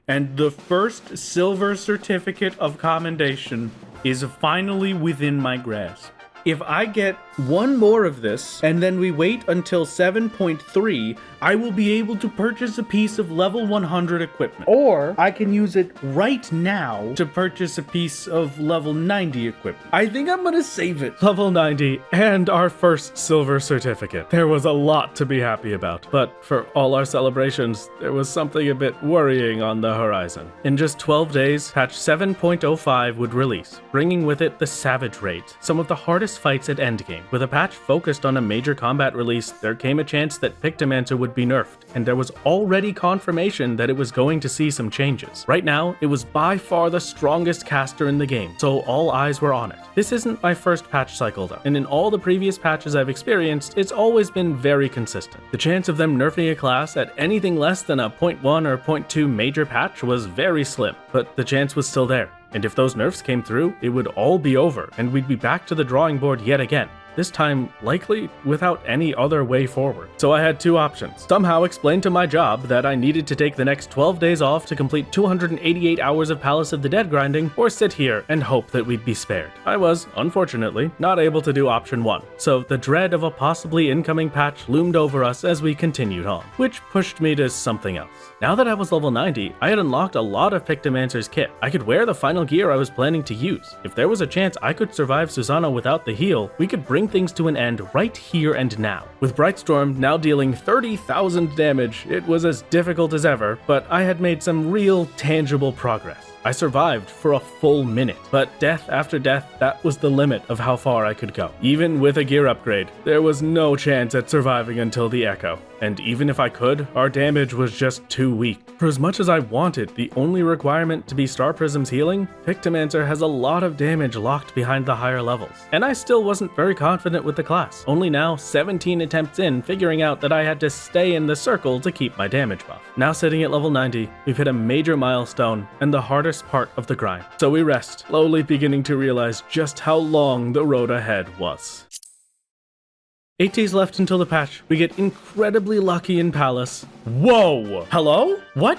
And the first silver certificate of commendation is finally within my grasp. If I get one more of this, and then we wait until 7.3, I will be able to purchase a piece of level 100 equipment. Or I can use it right now to purchase a piece of level 90 equipment. I think I'm gonna save it. Level 90 and our first silver certificate. There was a lot to be happy about, but for all our celebrations, there was something a bit worrying on the horizon. In just 12 days, patch 7.05 would release, bringing with it the Savage Raids, some of the hardest fights at endgame. With a patch focused on a major combat release, there came a chance that Pictomancer would be nerfed, and there was already confirmation that it was going to see some changes. Right now, it was by far the strongest caster in the game, so all eyes were on it. This isn't my first patch cycle though, and in all the previous patches I've experienced, it's always been very consistent. The chance of them nerfing a class at anything less than a 0.1 or 0.2 major patch was very slim, but the chance was still there. And if those nerfs came through, it would all be over, and we'd be back to the drawing board yet again. This time, likely without any other way forward. So I had 2 options. Somehow explain to my job that I needed to take the next 12 days off to complete 288 hours of Palace of the Dead grinding, or sit here and hope that we'd be spared. I was, unfortunately, not able to do option 1, so the dread of a possibly incoming patch loomed over us as we continued on, which pushed me to something else. Now that I was level 90, I had unlocked a lot of Pictomancer's kit. I could wear the final gear I was planning to use. If there was a chance I could survive Susano without the heal, we could bring things to an end right here and now. With Brightstorm now dealing 30,000 damage, it was as difficult as ever, but I had made some real tangible progress. I survived for a full minute, but death after death, that was the limit of how far I could go. Even with a gear upgrade, there was no chance at surviving until the Echo. And even if I could, our damage was just too weak. For as much as I wanted the only requirement to be Star Prism's healing, Pictomancer has a lot of damage locked behind the higher levels. And I still wasn't very confident with the class, only now 17 attempts in figuring out that I had to stay in the circle to keep my damage buff. Now sitting at level 90, we've hit a major milestone and the hardest part of the grind. So we rest, slowly beginning to realize just how long the road ahead was. 8 days left until the patch. We get incredibly lucky in Palace. Whoa! Hello? What?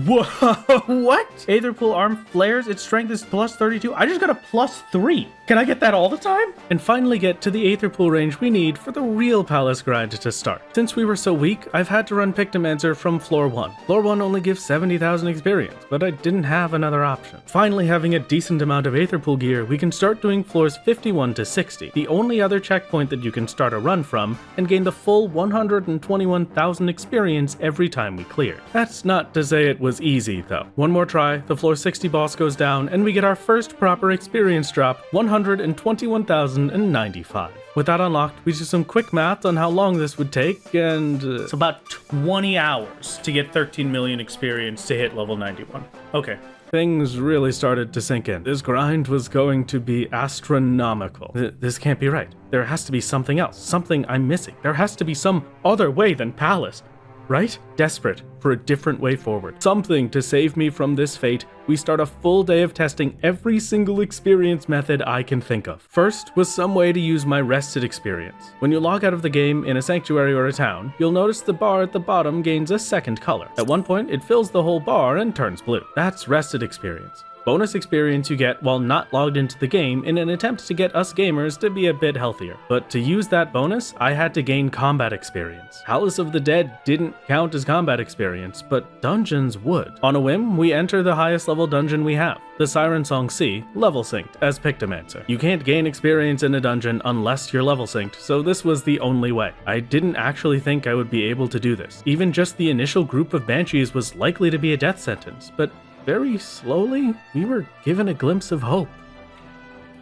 What? Aether Pool arm flares, its strength is plus 32. I just got a plus 3. Can I get that all the time? And finally get to the Aether Pool range we need for the real palace grind to start. Since we were so weak, I've had to run Pictomancer from floor 1. Floor 1 only gives 70,000 experience, but I didn't have another option. Finally having a decent amount of Aether Pool gear, we can start doing floors 51 to 60, the only other checkpoint that you can start a run from, and gain the full 121,000 experience every time we clear. That's not to say it was easy though. One more try, the floor 60 boss goes down, and we get our first proper experience drop, 121,095. With that unlocked, we do some quick math on how long this would take, and it's about 20 hours to get 13 million experience to hit level 91. Okay. Things really started to sink in. This grind was going to be astronomical. This can't be right. There has to be something else, something I'm missing. There has to be some other way than Palace. Right? Desperate for a different way forward. Something to save me from this fate, we start a full day of testing every single experience method I can think of. First was some way to use my rested experience. When you log out of the game in a sanctuary or a town, you'll notice the bar at the bottom gains a second color. At one point, it fills the whole bar and turns blue. That's rested experience. Bonus experience you get while not logged into the game in an attempt to get us gamers to be a bit healthier. But to use that bonus, I had to gain combat experience. Palace of the Dead didn't count as combat experience, but dungeons would. On a whim, we enter the highest level dungeon we have, the Siren Song Sea, level synced as Pictomancer. You can't gain experience in a dungeon unless you're level synced, so this was the only way. I didn't actually think I would be able to do this. Even just the initial group of banshees was likely to be a death sentence, but very slowly, we were given a glimpse of hope.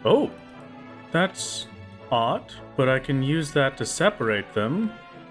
Oh, that's odd, but I can use that to separate them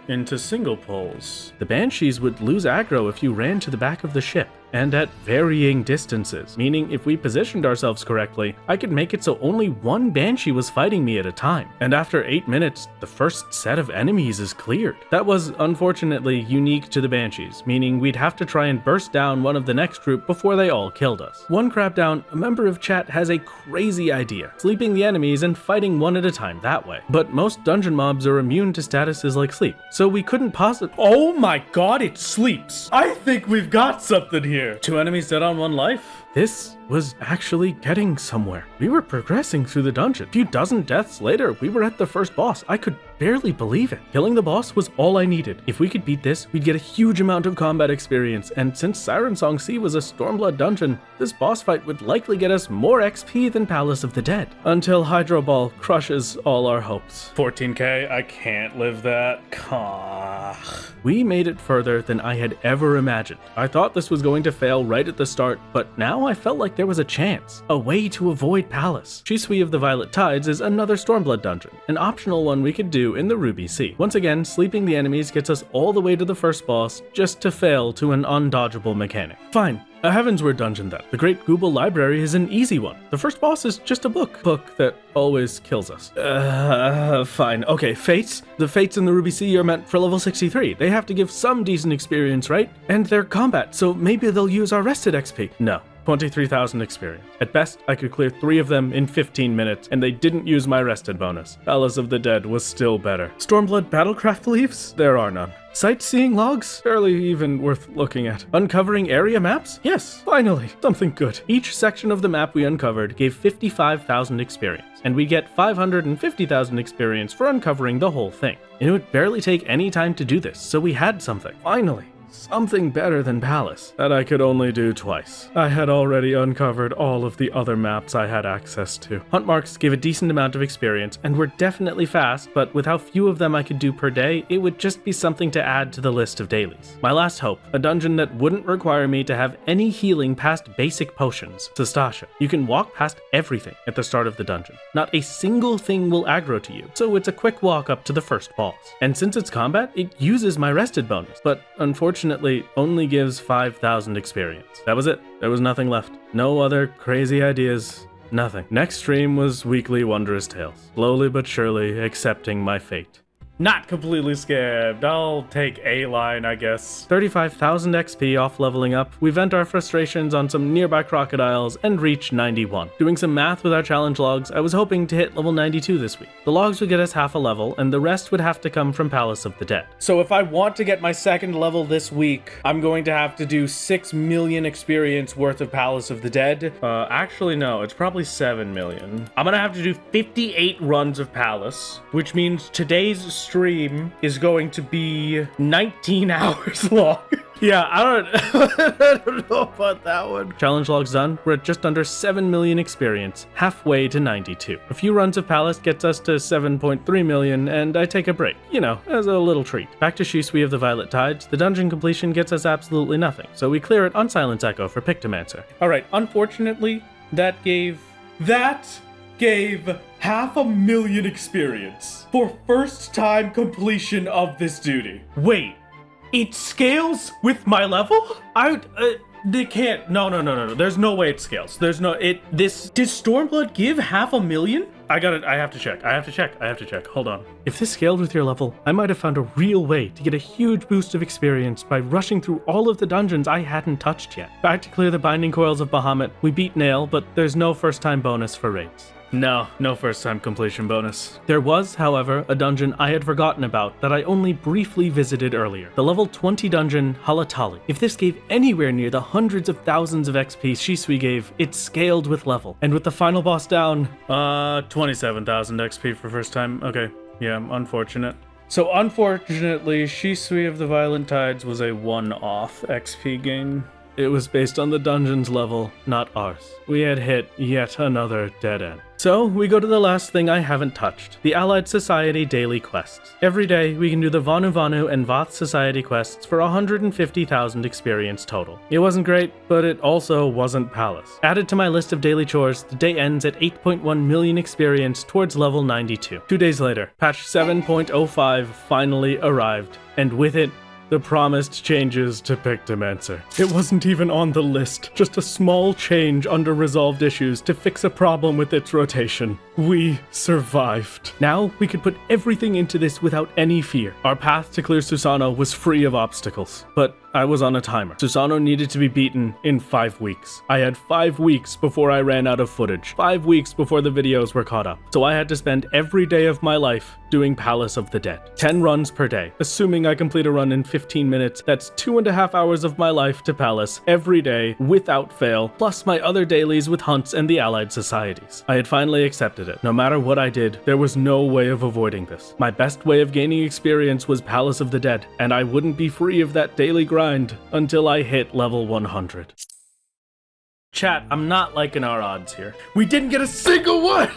into single poles. The banshees would lose aggro if you ran to the back of the ship, and at varying distances, meaning if we positioned ourselves correctly, I could make it so only one banshee was fighting me at a time. And after 8 minutes, the first set of enemies is cleared. That was unfortunately unique to the banshees, meaning we'd have to try and burst down one of the next group before they all killed us. One crap down, a member of chat has a crazy idea, sleeping the enemies and fighting one at a time that way. But most dungeon mobs are immune to statuses like sleep, so we couldn't possibly— Oh my god, it sleeps! I think we've got something here! 2 enemies dead on 1 life? This was actually getting somewhere. We were progressing through the dungeon. A few dozen deaths later, we were at the first boss. I could barely believe it. Killing the boss was all I needed. If we could beat this, we'd get a huge amount of combat experience, and since Siren Song Sea was a Stormblood dungeon, this boss fight would likely get us more XP than Palace of the Dead. Until Hydro Ball crushes all our hopes. 14k, I can't live that. We made it further than I had ever imagined. I thought this was going to fail right at the start, but now I felt like there was a chance, a way to avoid Palace. Shisui of the Violet Tides is another Stormblood dungeon, an optional one we could do in the Ruby Sea. Once again, sleeping the enemies gets us all the way to the first boss, just to fail to an undodgeable mechanic. Fine. A Heavensward dungeon then. The Great Google Library is an easy one. The first boss is just a book that always kills us. Fine. Okay, Fates. The Fates in the Ruby Sea are meant for level 63. They have to give some decent experience, right? And they're combat, so maybe they'll use our rested XP. No. 23,000 experience. At best, I could clear 3 of them in 15 minutes, and they didn't use my rested bonus. Palace of the Dead was still better. Stormblood Battlecraft leaves? There are none. Sightseeing logs? Barely even worth looking at. Uncovering area maps? Yes, finally, something good. Each section of the map we uncovered gave 55,000 experience, and we get 550,000 experience for uncovering the whole thing. It would barely take any time to do this, so we had something. Finally. Something better than Palace, that I could only do twice. I had already uncovered all of the other maps I had access to. Hunt marks gave a decent amount of experience and were definitely fast, but with how few of them I could do per day, it would just be something to add to the list of dailies. My last hope, a dungeon that wouldn't require me to have any healing past basic potions. Sastasha. You can walk past everything at the start of the dungeon. Not a single thing will aggro to you, so it's a quick walk up to the first boss. And since it's combat, it uses my rested bonus, but unfortunately only gives 5,000 experience. That was it. There was nothing left. No other crazy ideas. Nothing. Next stream was Weekly Wondrous Tales. Slowly but surely accepting my fate. Not completely skipped. I'll take A line, I guess. 35,000 XP off leveling up. We vent our frustrations on some nearby crocodiles and reach 91. Doing some math with our challenge logs, I was hoping to hit level 92 this week. The logs would get us half a level, and the rest would have to come from Palace of the Dead. So if I want to get my second level this week, I'm going to have to do 6 million experience worth of Palace of the Dead. Actually, no, it's probably 7 million. I'm gonna have to do 58 runs of Palace, which means today's stream is going to be 19 hours long. Yeah, I don't know about that one. Challenge logs done. We're at just under 7 million experience, halfway to 92. A few runs of Palace gets us to 7.3 million, and I take a break, you know, as a little treat. Back to Shhh of the Violet Tides. The dungeon completion gets us absolutely nothing, so we clear it on Silence Echo for Pictomancer. Alright, unfortunately, that gave 500,000 experience for first time completion of this duty. Wait. It scales with my level? They can't. No. There's no way it scales. Did Stormblood give 500,000? I have to check. Hold on. If this scaled with your level, I might have found a real way to get a huge boost of experience by rushing through all of the dungeons I hadn't touched yet. Back to clear the Binding Coils of Bahamut. We beat Nail, but there's no first time bonus for raids. No first time completion bonus. There was, however, a dungeon I had forgotten about that I only briefly visited earlier. The level 20 dungeon, Halatali. If this gave anywhere near the hundreds of thousands of XP Shisui gave, it scaled with level. And with the final boss down, 27,000 XP for first time. Okay, yeah, unfortunate. So unfortunately, Shisui of the Violent Tides was a one-off XP gain. It was based on the dungeon's level, not ours. We had hit yet another dead end. So, we go to the last thing I haven't touched, the Allied Society daily quests. Every day, we can do the Vanu Vanu and Vath Society quests for 150,000 experience total. It wasn't great, but it also wasn't Palace. Added to my list of daily chores, the day ends at 8.1 million experience towards level 92. 2 days later, patch 7.05 finally arrived, and with it, the promised changes to Pictomancer. It wasn't even on the list, just a small change under resolved issues to fix a problem with its rotation. We survived. Now we could put everything into this without any fear. Our path to clear Susano was free of obstacles, but I was on a timer. Susano needed to be beaten in 5 weeks. I had 5 weeks before I ran out of footage, 5 weeks before the videos were caught up. So I had to spend every day of my life doing Palace of the Dead. 10 runs per day. Assuming I complete a run in 15 minutes, that's 2.5 hours of my life to Palace every day without fail, plus my other dailies with hunts and the allied societies. I had finally accepted it. No matter what I did, there was no way of avoiding this. My best way of gaining experience was Palace of the Dead, and I wouldn't be free of that daily grind until I hit level 100. Chat, I'm not liking our odds here. We didn't get a single one!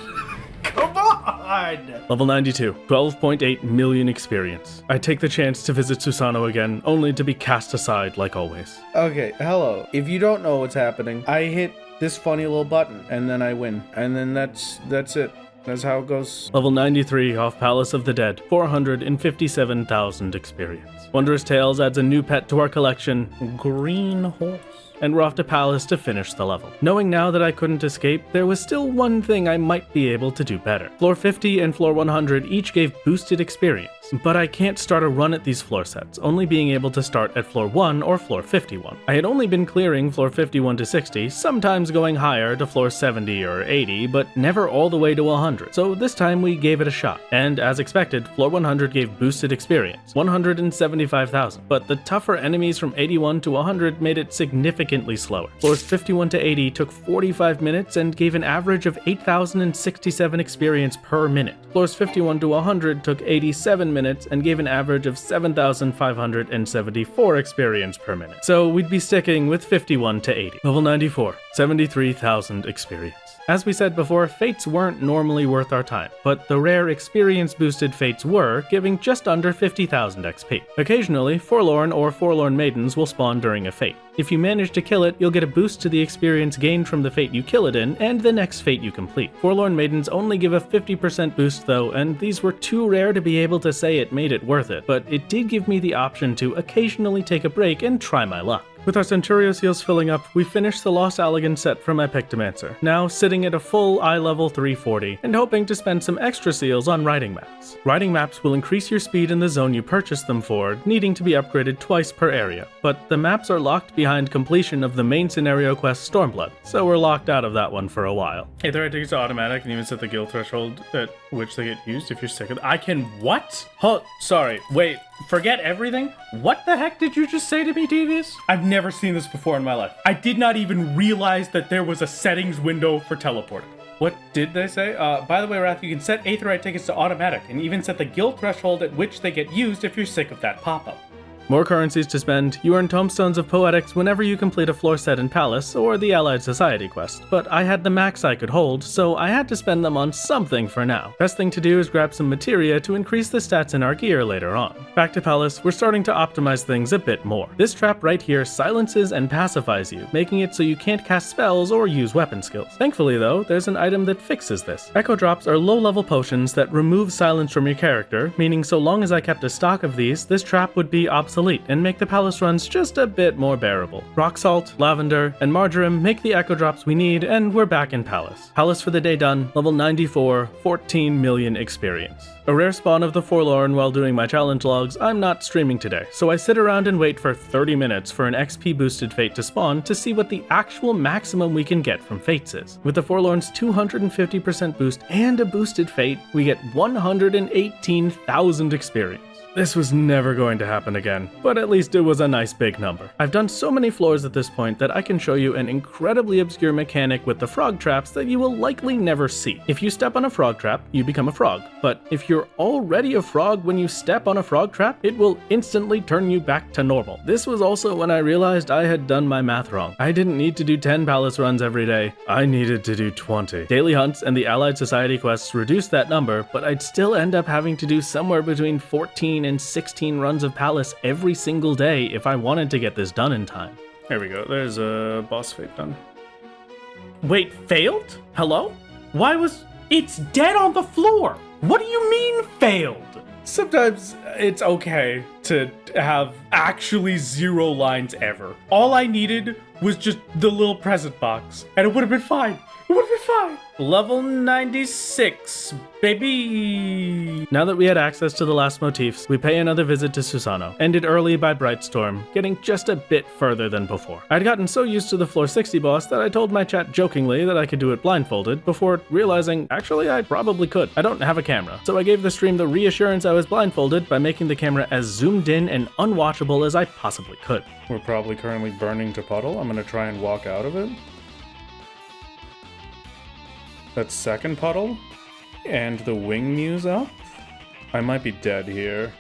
Come on! Level 92, 12.8 million experience. I take the chance to visit Susano again, only to be cast aside like always. Okay, hello. If you don't know what's happening, I hit this funny little button, and then I win. And then that's it. That's how it goes. Level 93 off Palace of the Dead, 457,000 experience. Wondrous Tales adds a new pet to our collection, Green Horse. And we're off to Palace to finish the level. Knowing now that I couldn't escape, there was still one thing I might be able to do better. Floor 50 and floor 100 each gave boosted experience, but I can't start a run at these floor sets, only being able to start at floor 1 or floor 51. I had only been clearing floor 51 to 60, sometimes going higher to floor 70 or 80, but never all the way to 100, so this time we gave it a shot. And as expected, floor 100 gave boosted experience, 175,000, but the tougher enemies from 81 to 100 made it significantly slower. Floors 51 to 80 took 45 minutes and gave an average of 8,067 experience per minute. Floors 51 to 100 took 87 minutes and gave an average of 7,574 experience per minute. So we'd be sticking with 51 to 80. Level 94, 73,000 experience. As we said before, fates weren't normally worth our time, but the rare experience-boosted fates were, giving just under 50,000 XP. Occasionally, Forlorn or Forlorn Maidens will spawn during a fate. If you manage to kill it, you'll get a boost to the experience gained from the fate you kill it in, and the next fate you complete. Forlorn Maidens only give a 50% boost though, and these were too rare to be able to say it made it worth it, but it did give me the option to occasionally take a break and try my luck. With our Centurio seals filling up, we finished the Lost Allegan set from Epictomancer, now sitting at a full eye level 340, and hoping to spend some extra seals on riding maps. Riding maps will increase your speed in the zone you purchase them for, needing to be upgraded twice per area, but the maps are locked behind completion of the main scenario quest Stormblood, so we're locked out of that one for a while. Aetherite tickets are automatic and even set the guild threshold at which they get used if you're sick of it. I can what? Oh, sorry, wait. Forget everything? What the heck did you just say to me, Devious? I've never seen this before in my life. I did not even realize that there was a settings window for teleporting. What did they say? By the way, Wrath, you can set Aetherite tickets to automatic and even set the guild threshold at which they get used if you're sick of that pop-up. More currencies to spend. You earn Tomestones of Poetics whenever you complete a floor set in Palace or the Allied Society quest, but I had the max I could hold, so I had to spend them on something for now. Best thing to do is grab some materia to increase the stats in our gear later on. Back to Palace, we're starting to optimize things a bit more. This trap right here silences and pacifies you, making it so you can't cast spells or use weapon skills. Thankfully though, there's an item that fixes this. Echo Drops are low-level potions that remove silence from your character, meaning so long as I kept a stock of these, this trap would be obsolete and make the Palace runs just a bit more bearable. Rock Salt, Lavender, and Marjoram make the Echo Drops we need, and we're back in Palace. Palace for the day done, level 94, 14 million experience. A rare spawn of the Forlorn while doing my challenge logs, I'm not streaming today, so I sit around and wait for 30 minutes for an XP boosted Fate to spawn to see what the actual maximum we can get from Fates is. With the Forlorn's 250% boost and a boosted Fate, we get 118,000 experience. This was never going to happen again, but at least it was a nice big number. I've done so many floors at this point that I can show you an incredibly obscure mechanic with the frog traps that you will likely never see. If you step on a frog trap, you become a frog, but if you're already a frog when you step on a frog trap, it will instantly turn you back to normal. This was also when I realized I had done my math wrong. I didn't need to do 10 Palace runs every day, I needed to do 20. Daily hunts and the Allied Society quests reduced that number, but I'd still end up having to do somewhere between 14 and 16 runs of Palace every single day if I wanted to get this done in time. There we go, there's a boss Fate done. Wait, failed? Hello? Why was... It's dead on the floor! What do you mean failed? Sometimes it's okay to have actually 0 lines ever. All I needed was just the little present box, and it would have been fine. It would have been fine. Level 96, baby. Now that we had access to the last motifs, we pay another visit to Susano, ended early by Brightstorm, getting just a bit further than before. I'd gotten so used to the floor 60 boss that I told my chat jokingly that I could do it blindfolded before realizing actually I probably could. I don't have a camera, so I gave the stream the reassurance I was blindfolded by making the camera as zoomed in and unwatchable as I possibly could. We're probably currently burning to puddle. I'm gonna try and walk out of it. That's second puddle, and the wing muse up. I might be dead here.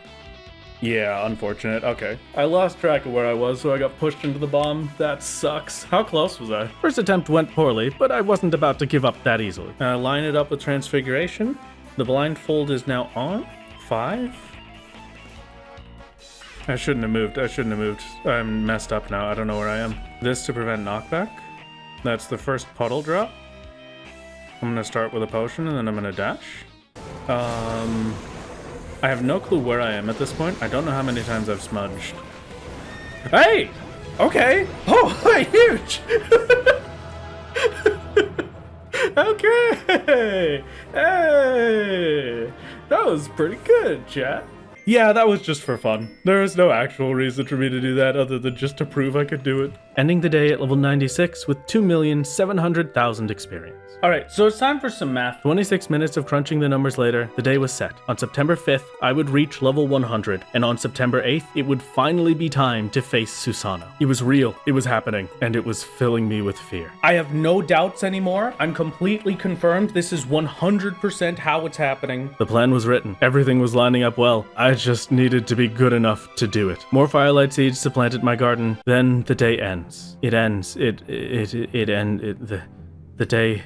Yeah, unfortunate. Okay. I lost track of where I was, so I got pushed into the bomb. That sucks. How close was I? First attempt went poorly, but I wasn't about to give up that easily. Line it up with Transfiguration. The blindfold is now on. 5. I shouldn't have moved. I'm messed up now. I don't know where I am. This to prevent knockback. That's the first puddle drop. I'm gonna start with a potion and then I'm gonna dash. I have no clue where I am at this point. I don't know how many times I've smudged. Hey! Okay! Oh, huge! Okay! Hey! That was pretty good, chat. Yeah, that was just for fun. There is no actual reason for me to do that other than just to prove I could do it. Ending the day at level 96 with 2,700,000 experience. Alright, so it's time for some math. 26 minutes of crunching the numbers later, the day was set. On September 5th, I would reach level 100, and on September 8th, it would finally be time to face Susano. It was real, it was happening, and it was filling me with fear. I have no doubts anymore. I'm completely confirmed this is 100% how it's happening. The plan was written. Everything was lining up well. I just needed to be good enough to do it. More firelight seeds to plant at my garden. Then the day ends. It ends. The day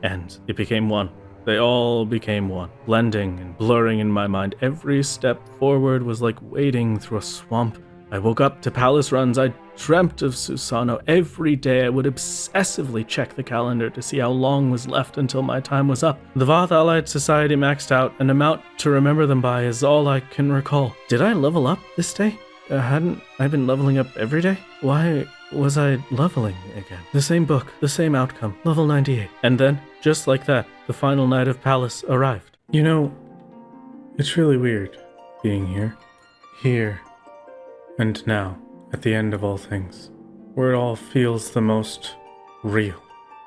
ends. It became one. They all became one, blending and blurring in my mind. Every step forward was like wading through a swamp. I woke up to palace runs. I dreamt of Susano. Every day I would obsessively check the calendar to see how long was left until my time was up. The Voth Allied Society maxed out. An amount to remember them by is all I can recall. Did I level up this day? hadn't I been leveling up every day? Why was I leveling again? The same book, the same outcome, level 98. And then, just like that, the final night of Palace arrived. You know, it's really weird being here. Here. And now, at the end of all things, where it all feels the most real.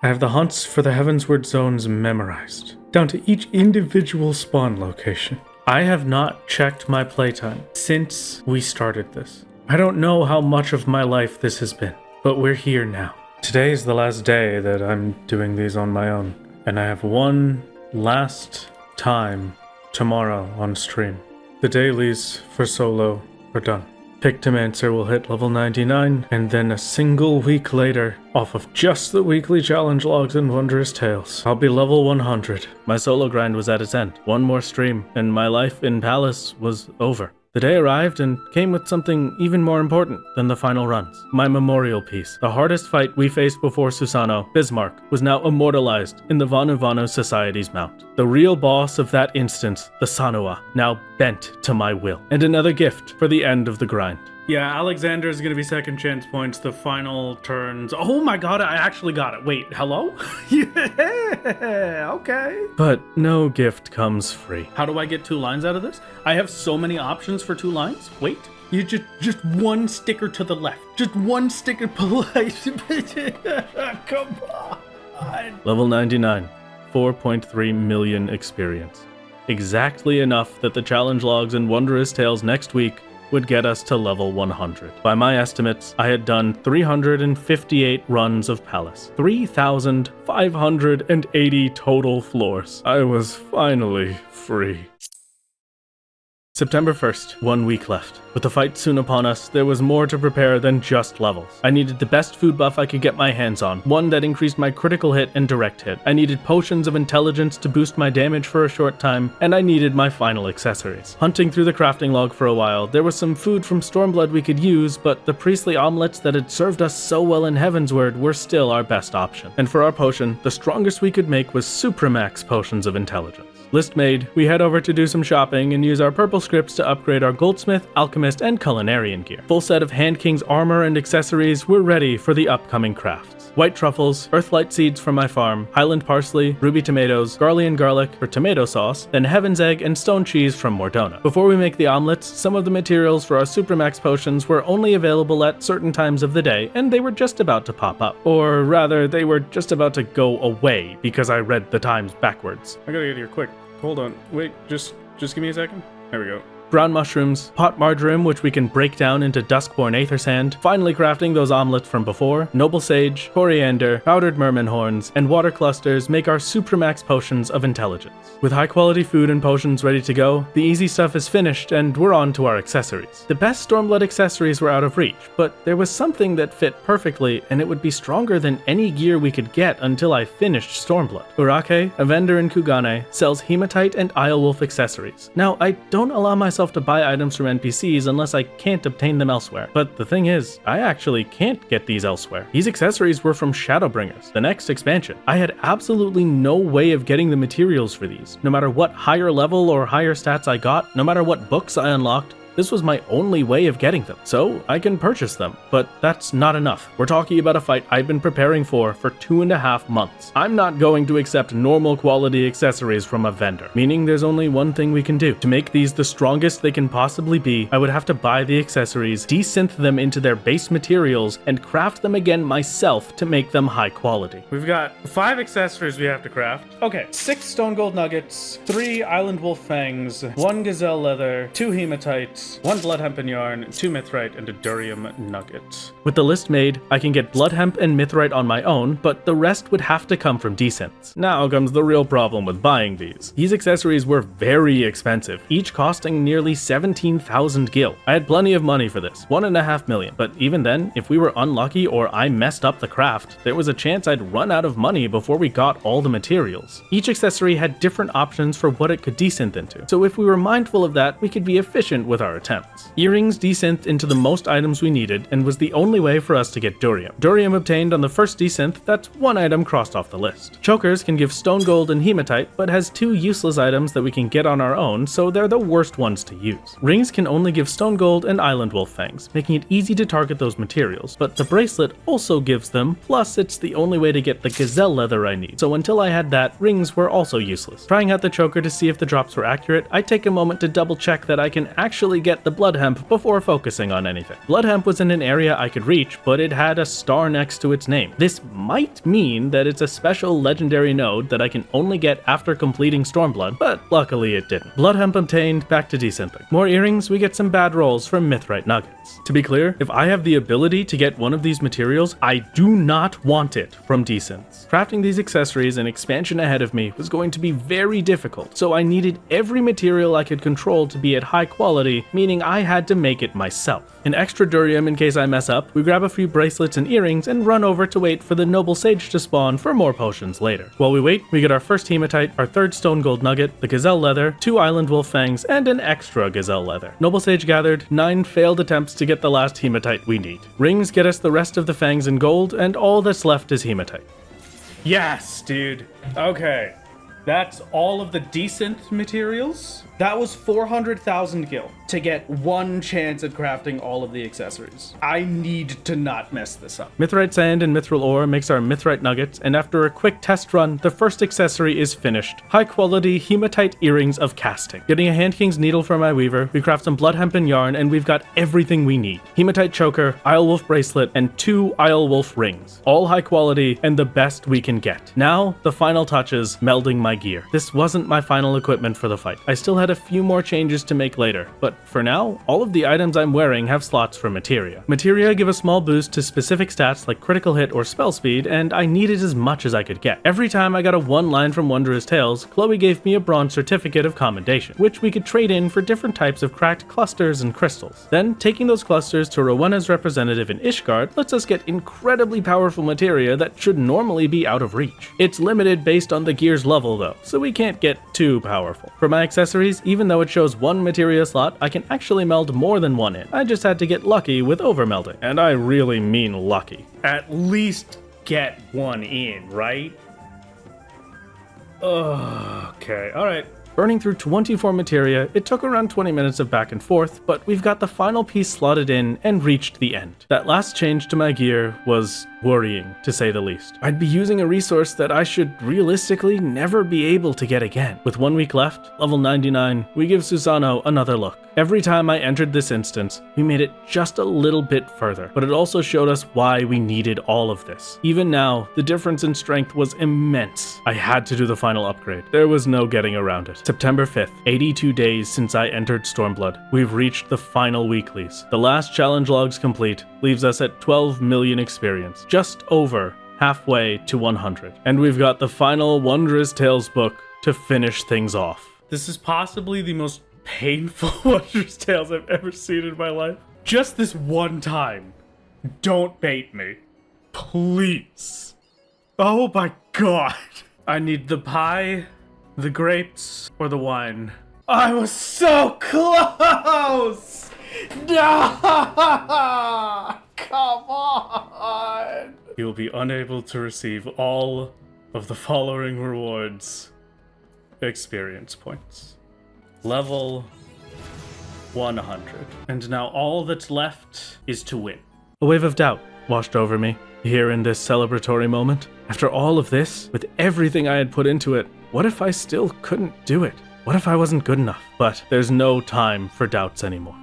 I have the hunts for the Heavensward Zones memorized, down to each individual spawn location. I have not checked my playtime since we started this. I don't know how much of my life this has been, but we're here now. Today is the last day that I'm doing these on my own, and I have one last time tomorrow on stream. The dailies for solo are done. Pictomancer will hit level 99, and then a single week later, off of just the weekly challenge logs and Wondrous Tales, I'll be level 100. My solo grind was at its end. One more stream, and my life in Palace was over. The day arrived and came with something even more important than the final runs. My memorial piece. The hardest fight we faced before Susano, Bismarck, was now immortalized in the Vanu Vanu Society's mount. The real boss of that instance, the Sanua, now bent to my will. And another gift for the end of the grind. Yeah, Alexander is going to be second chance points. The final turns. Oh my god, I actually got it. Wait, hello? Yeah, okay. But no gift comes free. How do I get 2 lines out of this? I have so many options for 2 lines. Wait, you just one sticker to the left. Just one sticker polite. Come on. Level 99, 4.3 million experience. Exactly enough that the challenge logs and Wondrous Tales next week would get us to level 100. By my estimates, I had done 358 runs of Palace. 3,580 total floors. I was finally free. September 1st, 1 week left. With the fight soon upon us, there was more to prepare than just levels. I needed the best food buff I could get my hands on, one that increased my critical hit and direct hit. I needed potions of intelligence to boost my damage for a short time, and I needed my final accessories. Hunting through the crafting log for a while, there was some food from Stormblood we could use, but the priestly omelets that had served us so well in Heavensward were still our best option. And for our potion, the strongest we could make was Supramax potions of intelligence. List made, we head over to do some shopping and use our purple scripts to upgrade our goldsmith, alchemist, and culinarian gear. Full set of Hand King's armor and accessories were ready for the upcoming crafts. White truffles, earthlight seeds from my farm, highland parsley, ruby tomatoes, Garlean garlic for tomato sauce, then heaven's egg and stone cheese from Mordona. Before we make the omelets, some of the materials for our Supramax potions were only available at certain times of the day, and they were just about to pop up. Or rather, they were just about to go away because I read the times backwards. I gotta get here quick. Hold on. Wait, just give me a second. There we go. Brown mushrooms, pot marjoram which we can break down into duskborn aether sand, finally crafting those omelets from before, noble sage, coriander, powdered merman horns, and water clusters make our Supramax potions of intelligence. With high quality food and potions ready to go, the easy stuff is finished and we're on to our accessories. The best Stormblood accessories were out of reach, but there was something that fit perfectly and it would be stronger than any gear we could get until I finished Stormblood. Urake, a vendor in Kugane, sells hematite and Islewolf accessories. Now, I don't allow myself to buy items from NPCs unless I can't obtain them elsewhere. But the thing is, I actually can't get these elsewhere. These accessories were from Shadowbringers, the next expansion. I had absolutely no way of getting the materials for these. No matter what higher level or higher stats I got, no matter what books I unlocked, this was my only way of getting them, so I can purchase them, but that's not enough. We're talking about a fight I've been preparing for 2.5 months. I'm not going to accept normal quality accessories from a vendor, meaning there's only one thing we can do. To make these the strongest they can possibly be, I would have to buy the accessories, desynth them into their base materials, and craft them again myself to make them high quality. We've got 5 accessories we have to craft. Okay, 6 stone gold nuggets, 3 island wolf fangs, 1 gazelle leather, 2 hematites, 1 blood hemp and yarn, 2 mithrite, and a durium nugget. With the list made, I can get blood hemp and mithrite on my own, but the rest would have to come from desynths. Now comes the real problem with buying these. These accessories were very expensive, each costing nearly 17,000 gil. I had plenty of money for this, 1.5 million, but even then, if we were unlucky or I messed up the craft, there was a chance I'd run out of money before we got all the materials. Each accessory had different options for what it could desynth into, so if we were mindful of that, we could be efficient with our our attempts. Earrings desynthed into the most items we needed and was the only way for us to get durium. Durium obtained on the first desynth, that's one item crossed off the list. Chokers can give stone gold and hematite, but has two useless items that we can get on our own, so they're the worst ones to use. Rings can only give stone gold and island wolf fangs, making it easy to target those materials, but the bracelet also gives them, plus it's the only way to get the gazelle leather I need, so until I had that, rings were also useless. Trying out the choker to see if the drops were accurate, I take a moment to double check that I can actually get the blood hemp before focusing on anything. Blood hemp was in an area I could reach, but it had a star next to its name. This might mean that it's a special legendary node that I can only get after completing Stormblood, but luckily it didn't. Blood hemp obtained, back to desynthing. More earrings, we get some bad rolls from mithrite nuggets. To be clear, if I have the ability to get one of these materials, I do not want it from desynths. Crafting these accessories and expansion ahead of me was going to be very difficult, so I needed every material I could control to be at high quality, meaning I had to make it myself. An extra durium in case I mess up, we grab a few bracelets and earrings and run over to wait for the noble sage to spawn for more potions later. While we wait, we get our first hematite, our third stone gold nugget, the gazelle leather, 2 island wolf fangs, and an extra gazelle leather. Noble sage gathered, 9 failed attempts to get the last hematite we need. Rings get us the rest of the fangs in gold, and all that's left is hematite. Yes, dude. Okay. That's all of the desynth materials? That was 400,000 gil to get one chance at crafting all of the accessories. I need to not mess this up. Mithrite sand and mithril ore makes our mithrite nuggets, and after a quick test run, the first accessory is finished. High quality hematite earrings of casting. Getting a Hand King's needle for my weaver, we craft some blood hemp and yarn, and we've got everything we need. Hematite choker, Isle Wolf bracelet, and 2 Isle Wolf rings. All high quality and the best we can get. Now, the final touches, melding my gear. This wasn't my final equipment for the fight. I still had a few more changes to make later, but for now, all of the items I'm wearing have slots for materia. Materia give a small boost to specific stats like critical hit or spell speed, and I needed as much as I could get. Every time I got a 1 line from Wondrous Tales, Chloe gave me a bronze certificate of commendation, which we could trade in for different types of cracked clusters and crystals. Then, taking those clusters to Rowena's representative in Ishgard lets us get incredibly powerful materia that should normally be out of reach. It's limited based on the gear's level though, so we can't get too powerful. For my accessories, even though it shows 1 materia slot, I can actually meld more than 1 in. I just had to get lucky with overmelding. And I really mean lucky. At least get 1 in, right? Okay, alright. Burning through 24 materia, it took around 20 minutes of back and forth, but we've got the final piece slotted in and reached the end. That last change to my gear was worrying, to say the least. I'd be using a resource that I should realistically never be able to get again. With 1 week left, level 99, we give Susano another look. Every time I entered this instance, we made it just a little bit further, but it also showed us why we needed all of this. Even now, the difference in strength was immense. I had to do the final upgrade. There was no getting around it. September 5th, 82 days since I entered Stormblood. We've reached the final weeklies. The last challenge logs complete leaves us at 12 million experience, just over halfway to 100. And we've got the final Wondrous Tales book to finish things off. This is possibly the most painful Wondrous Tales I've ever seen in my life. Just this one time. Don't bait me. Please. Oh my god. I need the pie, the grapes, or the wine. I was so close! No! Come on! You'll be unable to receive all of the following rewards. Experience points. Level 100. And now all that's left is to win. A wave of doubt washed over me here in this celebratory moment. After all of this, with everything I had put into it, what if I still couldn't do it? What if I wasn't good enough? But there's no time for doubts anymore.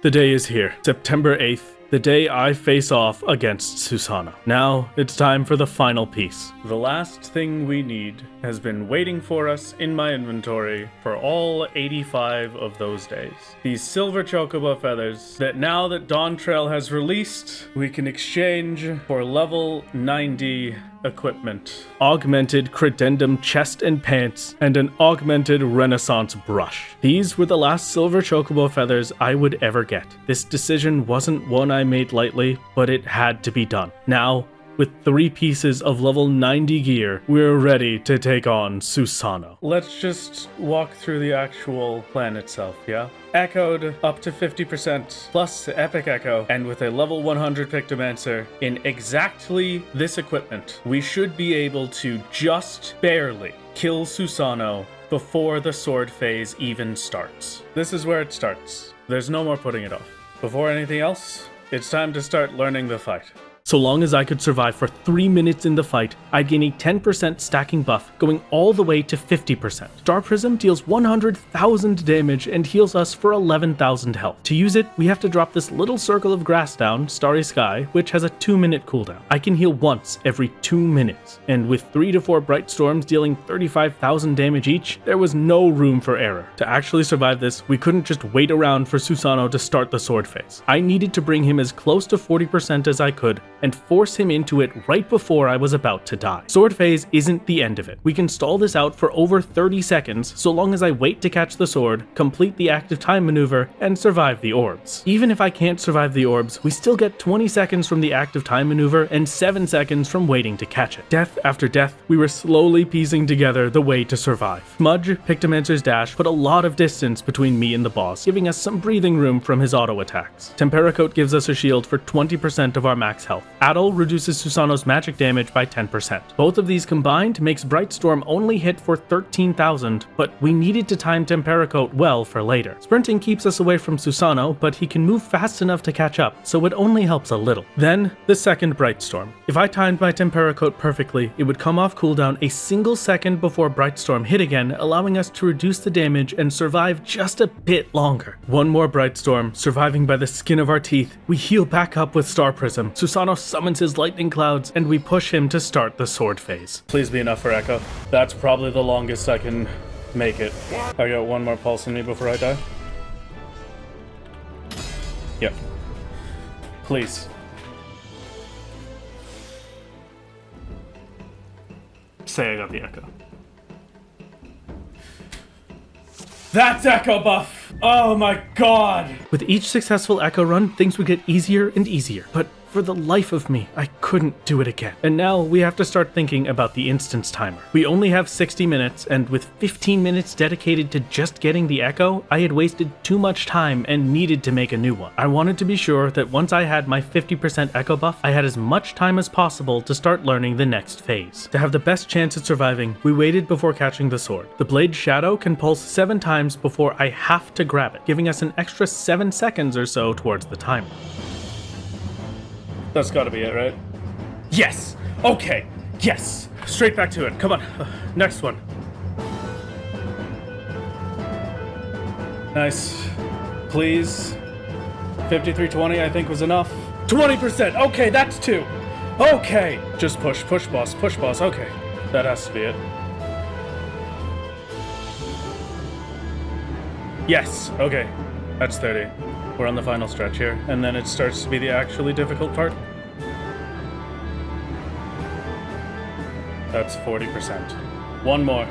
The day is here, September 8th, the day I face off against Susano. Now, it's time for the final piece. The last thing we need has been waiting for us in my inventory for all 85 of those days. These silver chocobo feathers that now that Dawn Trail has released, we can exchange for level 90 equipment. Augmented credendum chest and pants, and an augmented renaissance brush. These were the last silver chocobo feathers I would ever get. This decision wasn't one I made lightly, but it had to be done. Now, With 3 pieces of level 90 gear, we're ready to take on Susano. Let's just walk through the actual plan itself, yeah? Echoed up to 50%, plus Epic Echo, and with a level 100 Pictomancer in exactly this equipment, we should be able to just barely kill Susano before the sword phase even starts. This is where it starts. There's no more putting it off. Before anything else, it's time to start learning the fight. So long as I could survive for 3 minutes in the fight, I'd gain a 10% stacking buff, going all the way to 50%. Star Prism deals 100,000 damage and heals us for 11,000 health. To use it, we have to drop this little circle of grass down, Starry Sky, which has a 2-minute cooldown. I can heal once every 2 minutes, and with 3 to 4 Bright Storms dealing 35,000 damage each, there was no room for error. To actually survive this, we couldn't just wait around for Susano to start the sword phase. I needed to bring him as close to 40% as I could, and force him into it right before I was about to die. Sword phase isn't the end of it. We can stall this out for over 30 seconds so long as I wait to catch the sword, complete the active time maneuver, and survive the orbs. Even if I can't survive the orbs, we still get 20 seconds from the active time maneuver and 7 seconds from waiting to catch it. Death after death, we were slowly piecing together the way to survive. Smudge, Pictomancer's dash, put a lot of distance between me and the boss, giving us some breathing room from his auto attacks. Tempera Coat gives us a shield for 20% of our max health. Addle reduces Susano's magic damage by 10%. Both of these combined makes Bright Storm only hit for 13,000, but we needed to time Tempera Coat well for later. Sprinting keeps us away from Susano, but he can move fast enough to catch up, so it only helps a little. Then, the second Bright Storm. If I timed my Tempera Coat perfectly, it would come off cooldown a single second before Bright Storm hit again, allowing us to reduce the damage and survive just a bit longer. One more Bright Storm, surviving by the skin of our teeth. We heal back up with Star Prism. Susano summons his lightning clouds, and we push him to start the sword phase. Please be enough for Echo. That's probably the longest I can make it. I got one more pulse in me before I die. Yep. Please. Say I got the Echo. That's Echo buff! Oh my god! With each successful Echo run, things would get easier and easier, but for the life of me, I couldn't do it again. And now we have to start thinking about the instance timer. We only have 60 minutes, and with 15 minutes dedicated to just getting the Echo, I had wasted too much time and needed to make a new one. I wanted to be sure that once I had my 50% Echo buff, I had as much time as possible to start learning the next phase. To have the best chance at surviving, we waited before catching the sword. The Blade's Shadow can pulse 7 times before I have to grab it, giving us an extra 7 seconds or so towards the timer. That's gotta be it, right? Yes! Okay! Yes! Straight back to it. Come on. Next one. Nice. Please. 5320 I think was enough. 20%! Okay, that's 2! Okay! Just push. Push, boss. Push, boss. Okay. That has to be it. Yes! Okay. That's 30. We're on the final stretch here, and then it starts to be the actually difficult part. That's 40%. One more.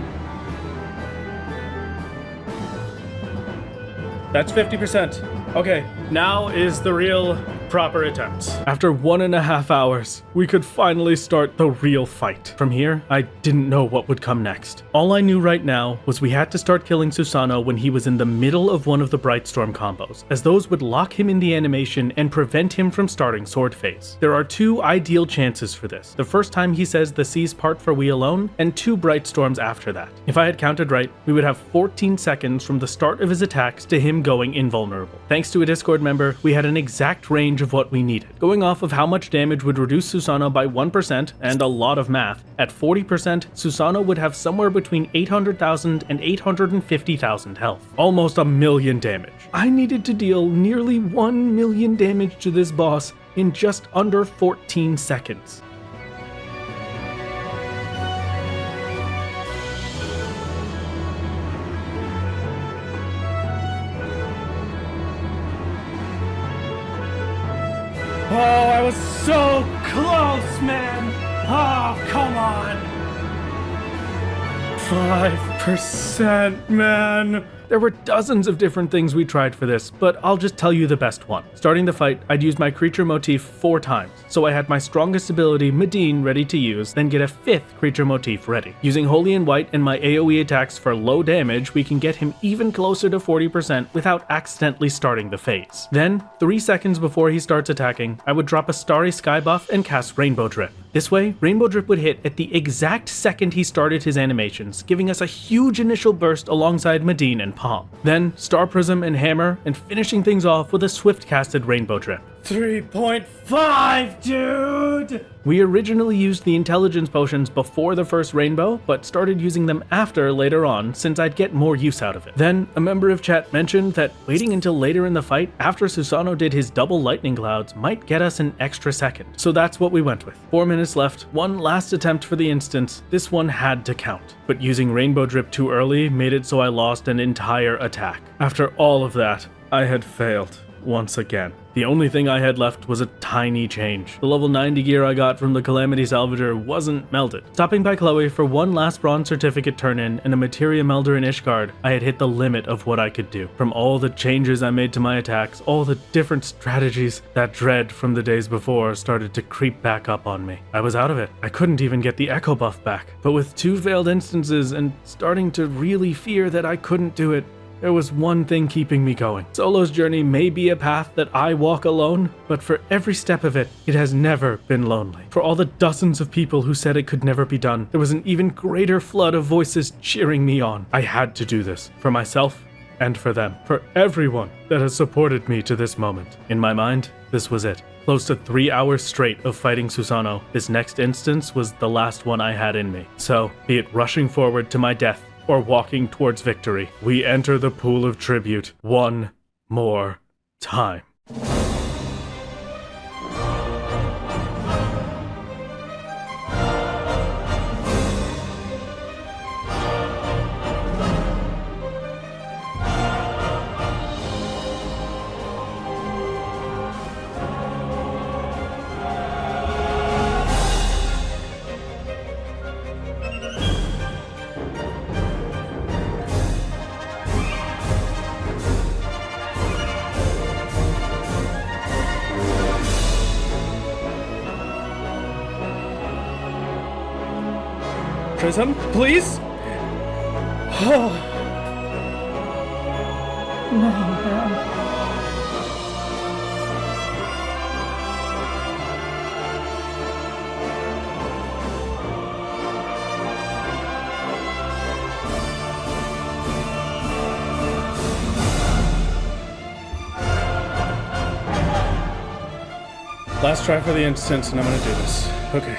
That's 50%. Okay, now is the real proper attempt. After 1.5 hours, we could finally start the real fight. From here, I didn't know what would come next. All I knew right now was we had to start killing Susano when he was in the middle of one of the Bright Storm combos, as those would lock him in the animation and prevent him from starting sword phase. There are 2 ideal chances for this. The first time he says the seas part for we alone, and 2 Bright Storms after that. If I had counted right, we would have 14 seconds from the start of his attacks to him going invulnerable. Thanks to a Discord member, we had an exact range of what we needed. Going off of how much damage would reduce Susano by 1%, and a lot of math, at 40%, Susano would have somewhere between 800,000 and 850,000 health. Almost a million damage. I needed to deal nearly 1 million damage to this boss in just under 14 seconds. Oh, I was so close, man! Oh, come on! 5%, man. There were dozens of different things we tried for this, but I'll just tell you the best one. Starting the fight, I'd used my creature motif 4 times, so I had my strongest ability, Medine, ready to use, then get a 5th creature motif ready. Using Holy and White and my AoE attacks for low damage, we can get him even closer to 40% without accidentally starting the phase. Then, 3 seconds before he starts attacking, I would drop a Starry Sky buff and cast Rainbow Drip. This way, Rainbow Drip would hit at the exact second he started his animations, giving us a huge initial burst alongside Medine and Palm. Then, Star Prism and Hammer, and finishing things off with a swift-casted Rainbow Drip. 3.5, dude! We originally used the intelligence potions before the first rainbow, but started using them after later on since I'd get more use out of it. Then, a member of chat mentioned that waiting until later in the fight after Susano did his double lightning clouds might get us an extra second. So that's what we went with. 4 minutes left, one last attempt for the instance. This one had to count. But using Rainbow Drip too early made it so I lost an entire attack. After all of that, I had failed once again. The only thing I had left was a tiny change. The level 90 gear I got from the Calamity Salvager wasn't melted. Stopping by Chloe for one last bronze certificate turn-in and a Materia Melder in Ishgard, I had hit the limit of what I could do. From all the changes I made to my attacks, all the different strategies, that dread from the days before started to creep back up on me. I was out of it. I couldn't even get the Echo buff back. But with 2 failed instances and starting to really fear that I couldn't do it, there was one thing keeping me going. Solo's journey may be a path that I walk alone, but for every step of it, it has never been lonely. For all the dozens of people who said it could never be done, there was an even greater flood of voices cheering me on. I had to do this, for myself and for them, for everyone that has supported me to this moment. In my mind, this was it. Close to 3 hours straight of fighting Susano, this next instance was the last one I had in me. So, be it rushing forward to my death, or walking towards victory, we enter the pool of tribute one more time. Prism, please? Oh. No, man. Last try for the instance, and I'm gonna do this. Okay.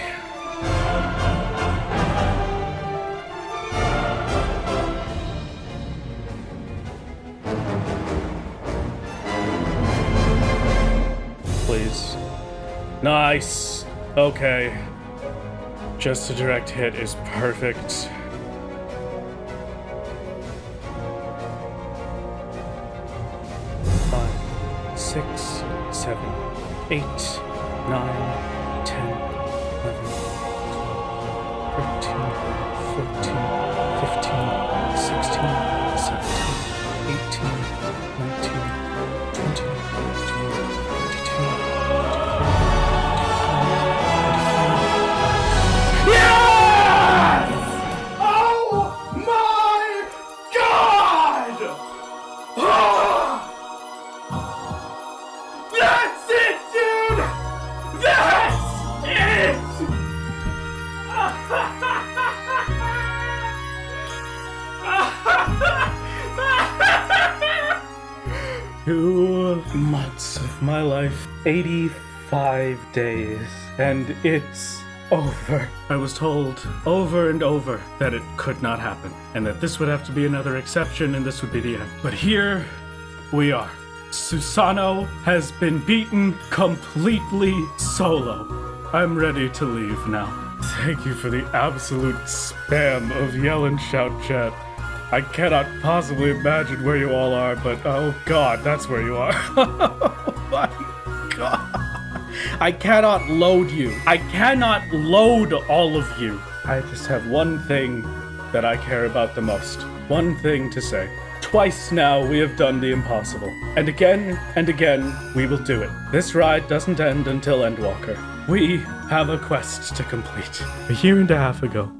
Please. Nice. Okay. Just a direct hit is perfect. Five, 6, 7, 8, 9, 10, 11, 12, 13, 14, 15, 16, 17, 18, 19, 20, 21, 22, 23, 24, 25. Yes! Oh my God! That's it, dude! That's it! 2 months of my life, 85 days, and it's over. I was told over and over that it could not happen, and that this would have to be another exception and this would be the end. But here we are. Susano has been beaten completely solo. I'm ready to leave now. Thank you for the absolute spam of yell and shout chat. I cannot possibly imagine where you all are, but oh God, that's where you are. Oh my God. I cannot load you. I cannot load all of you. I just have one thing that I care about the most. One thing to say. Twice now we have done the impossible. And again we will do it. This ride doesn't end until Endwalker. We have a quest to complete. A year and a half ago,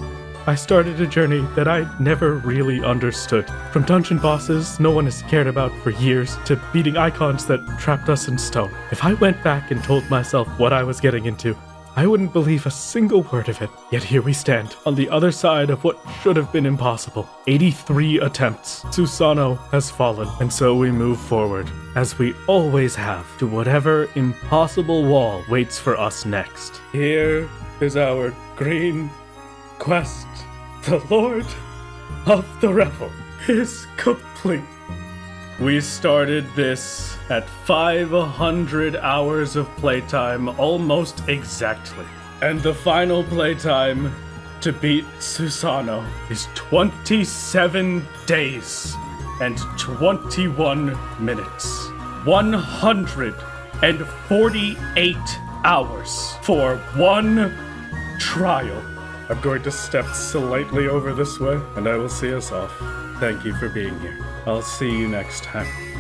I started a journey that I never really understood. From dungeon bosses no one has cared about for years, to beating icons that trapped us in stone. If I went back and told myself what I was getting into, I wouldn't believe a single word of it. Yet here we stand, on the other side of what should have been impossible. 83 attempts. Susano has fallen, and so we move forward, as we always have, to whatever impossible wall waits for us next. Here is our green quest. The Lord of the Revel is complete. We started this at 500 hours of playtime, almost exactly. And the final playtime to beat Susano is 27 days and 21 minutes. 148 hours for one trial. I'm going to step slightly over this way, and I will see us off. Thank you for being here. I'll see you next time.